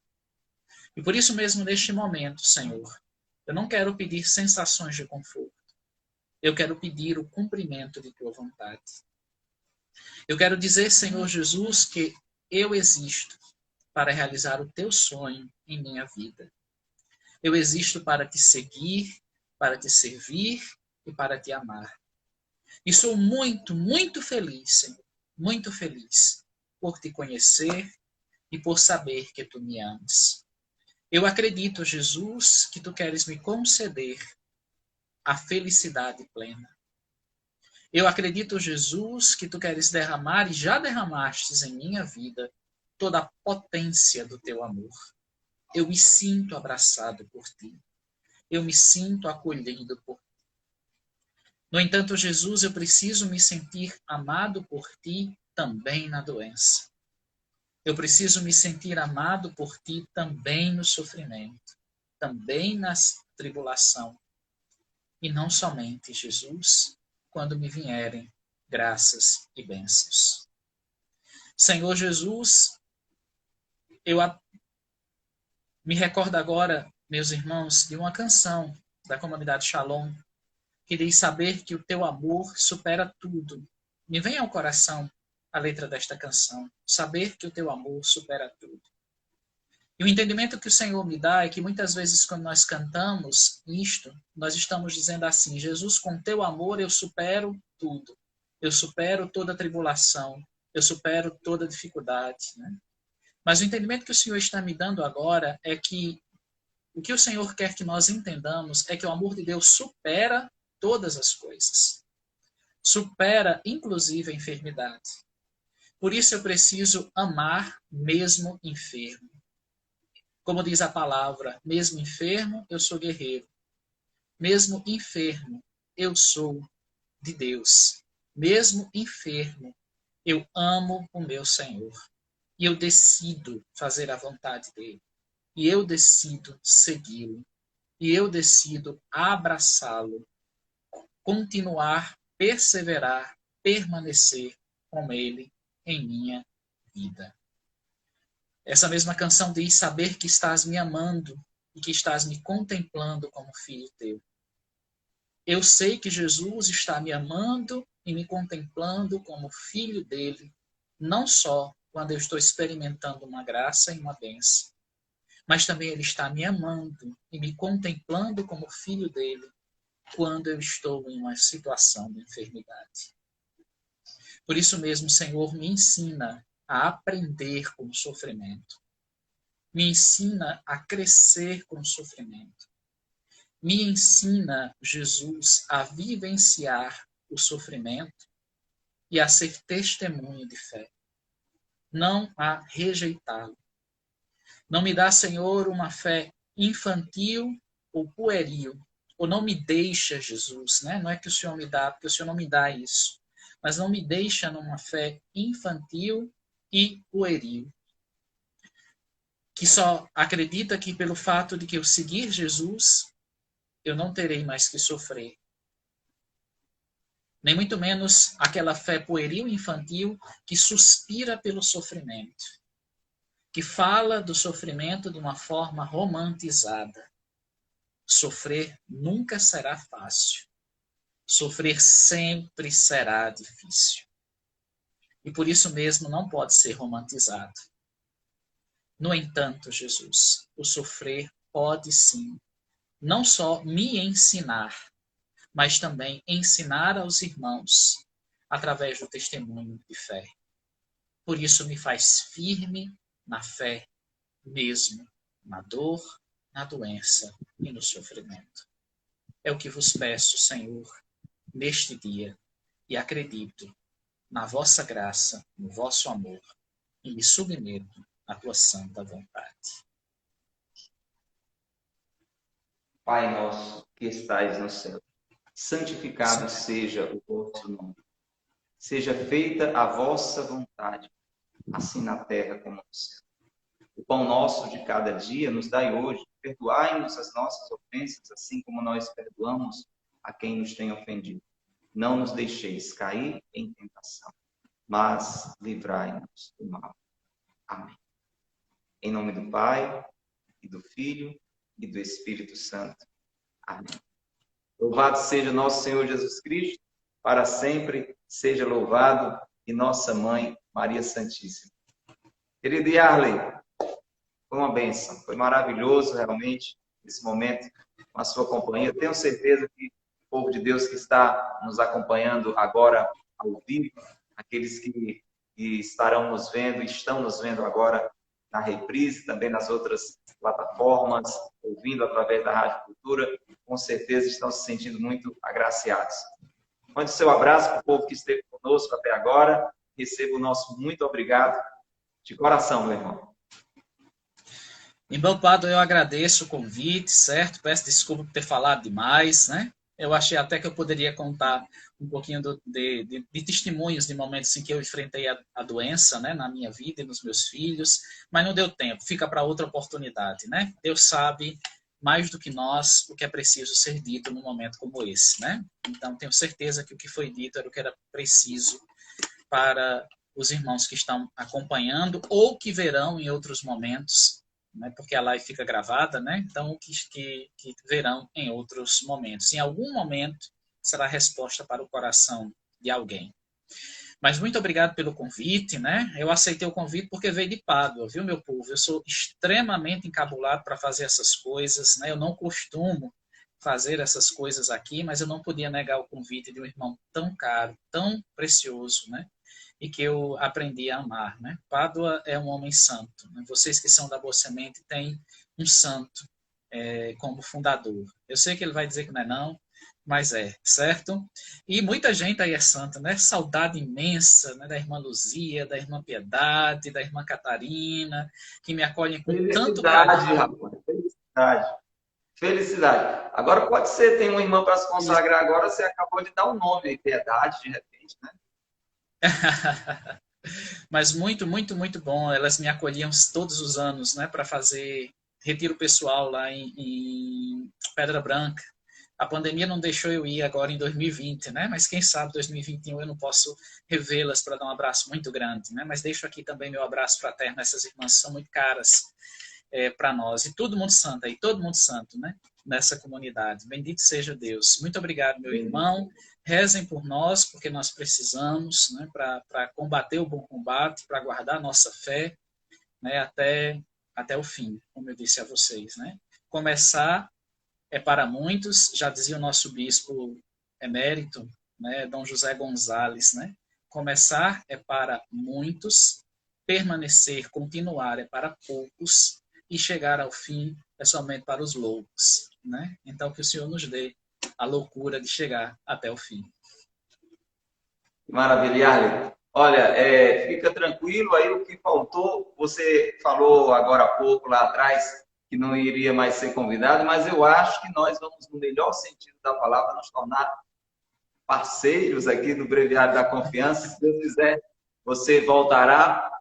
E por isso mesmo, neste momento, Senhor, eu não quero pedir sensações de conforto. Eu quero pedir o cumprimento de tua vontade. Eu quero dizer, Senhor Jesus, que eu existo para realizar o teu sonho em minha vida. Eu existo para te seguir, para te servir e para te amar. E sou muito, muito feliz, Senhor, muito feliz por te conhecer e por saber que tu me amas. Eu acredito, Jesus, que tu queres me conceder a felicidade plena. Eu acredito, Jesus, que tu queres derramar e já derramastes em minha vida toda a potência do teu amor. Eu me sinto abraçado por ti. Eu me sinto acolhido por ti. No entanto, Jesus, eu preciso me sentir amado por ti também na doença. Eu preciso me sentir amado por ti também no sofrimento, também na tribulação. E não somente, Jesus, quando me vierem graças e bênçãos. Senhor Jesus, eu me recordo agora, meus irmãos, de uma canção da comunidade Shalom, que diz saber que o teu amor supera tudo. Me vem ao coração a letra desta canção, saber que o teu amor supera tudo. E o entendimento que o Senhor me dá é que muitas vezes quando nós cantamos isto, nós estamos dizendo assim, Jesus, com teu amor eu supero tudo. eu supero toda tribulação, eu supero toda dificuldade, né? Mas o entendimento que o Senhor está me dando agora é que o que o Senhor quer que nós entendamos é que o amor de Deus supera todas as coisas. Supera, inclusive, a enfermidade. Por isso eu preciso amar mesmo enfermo. Como diz a palavra, mesmo enfermo, eu sou guerreiro. Mesmo enfermo, eu sou de Deus. Mesmo enfermo, eu amo o meu Senhor. E eu decido fazer a vontade dele. E eu decido segui-lo. E eu decido abraçá-lo. Continuar, perseverar, permanecer com ele em minha vida. Essa mesma canção diz: saber que estás me amando e que estás me contemplando como filho teu. Eu sei que Jesus está me amando e me contemplando como filho dele, não só quando eu estou experimentando uma graça e uma bênção, mas também ele está me amando e me contemplando como filho dele quando eu estou em uma situação de enfermidade. Por isso mesmo, o Senhor me ensina a aprender com o sofrimento. Me ensina a crescer com o sofrimento. Me ensina, Jesus, a vivenciar o sofrimento e a ser testemunho de fé. Não a rejeitá-lo. Não me dá, Senhor, uma fé infantil ou pueril. Ou não me deixa, Jesus, né? Não é que o Senhor me dá, porque o Senhor não me dá isso. Mas não me deixa numa fé infantil e pueril. Que só acredita que pelo fato de que eu seguir Jesus, eu não terei mais que sofrer. Nem muito menos aquela fé pueril e infantil que suspira pelo sofrimento, que fala do sofrimento de uma forma romantizada. Sofrer nunca será fácil. Sofrer sempre será difícil. E por isso mesmo não pode ser romantizado. No entanto, Jesus, o sofrer pode sim não só me ensinar, mas também ensinar aos irmãos através do testemunho de fé. Por isso me faz firme na fé, mesmo na dor, na doença e no sofrimento. É o que vos peço, Senhor, neste dia, e acredito na vossa graça, no vosso amor, e me submeto à tua santa vontade. Pai nosso que estais no céu, santificado seja o vosso nome. Seja feita a vossa vontade, assim na terra como no céu. O pão nosso de cada dia nos dai hoje. Perdoai-nos as nossas ofensas, assim como nós perdoamos a quem nos tem ofendido. Não nos deixeis cair em tentação, mas livrai-nos do mal. Amém. Em nome do Pai, e do Filho, e do Espírito Santo. Amém. Louvado seja nosso Senhor Jesus Cristo, para sempre seja louvado, e nossa Mãe, Maria Santíssima. Querido Yarley, foi uma bênção, foi maravilhoso realmente esse momento com a sua companhia. Tenho certeza que o povo de Deus que está nos acompanhando agora ao vivo, aqueles que estarão nos vendo, estão nos vendo agora na reprise, também nas outras plataformas, ouvindo através da Rádio Cultura, com certeza estão se sentindo muito agraciados. Mande seu abraço para o povo que esteve conosco até agora. Receba o nosso muito obrigado de coração, meu irmão. Irmão Pado, eu agradeço o convite, certo? Peço desculpa por ter falado demais, né? Eu achei até que eu poderia contar um pouquinho de testemunhos de momentos em que eu enfrentei a doença, né, na minha vida e nos meus filhos, mas não deu tempo, fica para outra oportunidade, né? Deus sabe mais do que nós o que é preciso ser dito num momento como esse, né? Então, tenho certeza que o que foi dito era o que era preciso para os irmãos que estão acompanhando ou que verão em outros momentos, né, porque a live fica gravada, né? Então, que verão em outros momentos. Em algum momento, será a resposta para o coração de alguém. Mas muito obrigado pelo convite, né? Eu aceitei o convite porque veio de Pádua, viu, meu povo? Eu sou extremamente encabulado para fazer essas coisas, né? Eu não costumo fazer essas coisas aqui, mas eu não podia negar o convite de um irmão tão caro, tão precioso, né? E que eu aprendi a amar, né? Pádua é um homem santo, né? Vocês que são da Boa Semente têm um santo como fundador. Eu sei que ele vai dizer que não é não, mas é, certo? E muita gente aí é santa, né? Saudade imensa, né? Da irmã Luzia, da irmã Piedade, da irmã Catarina, que me acolhem com tanto Felicidade, carinho. rapaz. Felicidade. Felicidade. Agora pode ser, tem uma irmã para se consagrar agora, você acabou de dar um nome, Piedade, de repente, né? Mas muito, muito, muito bom. Elas me acolhiam todos os anos, né? Para fazer retiro pessoal lá em Pedra Branca. A pandemia não deixou eu ir agora em 2020, né? Mas quem sabe 2021 eu não posso revê-las para dar um abraço muito grande, né? Mas deixo aqui também meu abraço fraterno. Essas irmãs são muito caras para nós. E todo mundo santo aí, todo mundo santo, né? Nessa comunidade. Bendito seja Deus. Muito obrigado, meu irmão. Rezem por nós, porque nós precisamos, né? Para combater o bom combate, para guardar a nossa fé, né? Até o fim, como eu disse a vocês, né? Começar é para muitos, já dizia o nosso bispo emérito, né, Dom José Gonzalez, né? Começar é para muitos, permanecer, continuar é para poucos e chegar ao fim é somente para os loucos, né? Então que o Senhor nos dê a loucura de chegar até o fim. Maravilha, Arlen. Olha, fica tranquilo, aí o que faltou, você falou agora há pouco, lá atrás, que não iria mais ser convidado, mas eu acho que nós vamos, no melhor sentido da palavra, nos tornar parceiros aqui do Breviário da Confiança. Se Deus quiser, você voltará.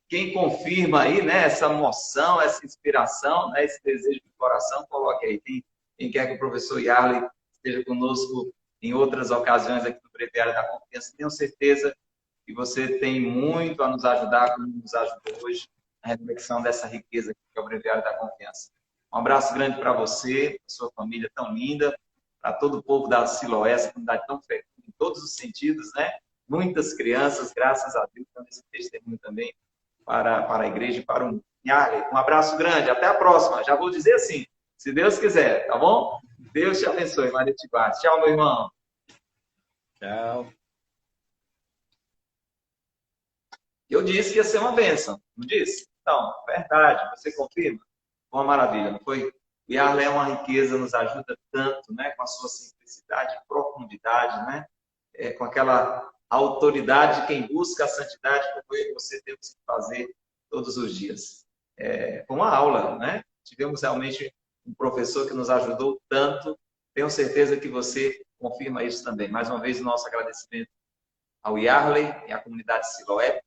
Quem confirma aí, né, essa moção, essa inspiração, né, esse desejo do coração, coloque aí. Quem quer que o professor Yarley esteja conosco em outras ocasiões aqui no Breviário da Confiança, tenho certeza que você tem muito a nos ajudar, como nos ajudou hoje, na reflexão dessa riqueza que é o Breviário da Confiança. Um abraço grande para você, para sua família tão linda, para todo o povo da Siloé, essa comunidade tão fecunda em todos os sentidos, né? Muitas crianças, graças a Deus, dando esse testemunho também para a igreja e para o mundo. Um abraço grande, até a próxima. Já vou dizer assim, se Deus quiser, tá bom? Deus te abençoe, Maria te guarde. Tchau, meu irmão. Tchau. Eu disse que ia ser uma bênção, não disse? Então, verdade, você confirma? Uma maravilha, não foi? O Yarley é uma riqueza, nos ajuda tanto, né? Com a sua simplicidade, profundidade, né? Com aquela autoridade de quem busca a santidade, como eu e você temos que fazer todos os dias. Com uma aula, né? Tivemos realmente um professor que nos ajudou tanto. Tenho certeza que você confirma isso também. Mais uma vez, o nosso agradecimento ao Yarley e à comunidade Siloé,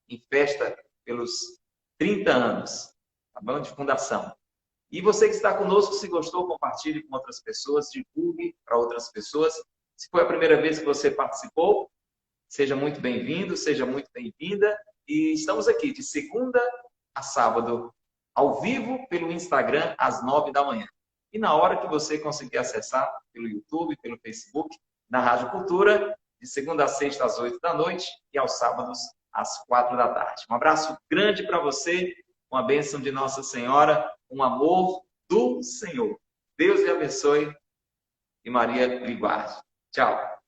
em festa pelos 30 anos, tá bom? De fundação. E você que está conosco, se gostou, compartilhe com outras pessoas, divulgue para outras pessoas. Se foi a primeira vez que você participou, seja muito bem-vindo, seja muito bem-vinda. E estamos aqui de segunda a sábado, ao vivo pelo Instagram, às 9 da manhã. E na hora que você conseguir acessar pelo YouTube, pelo Facebook, na Rádio Cultura, de segunda a sexta às 8 da noite e aos sábados às 4 da tarde. Um abraço grande para você, uma bênção de Nossa Senhora, um amor do Senhor. Deus lhe abençoe e Maria lhe guarde. Tchau.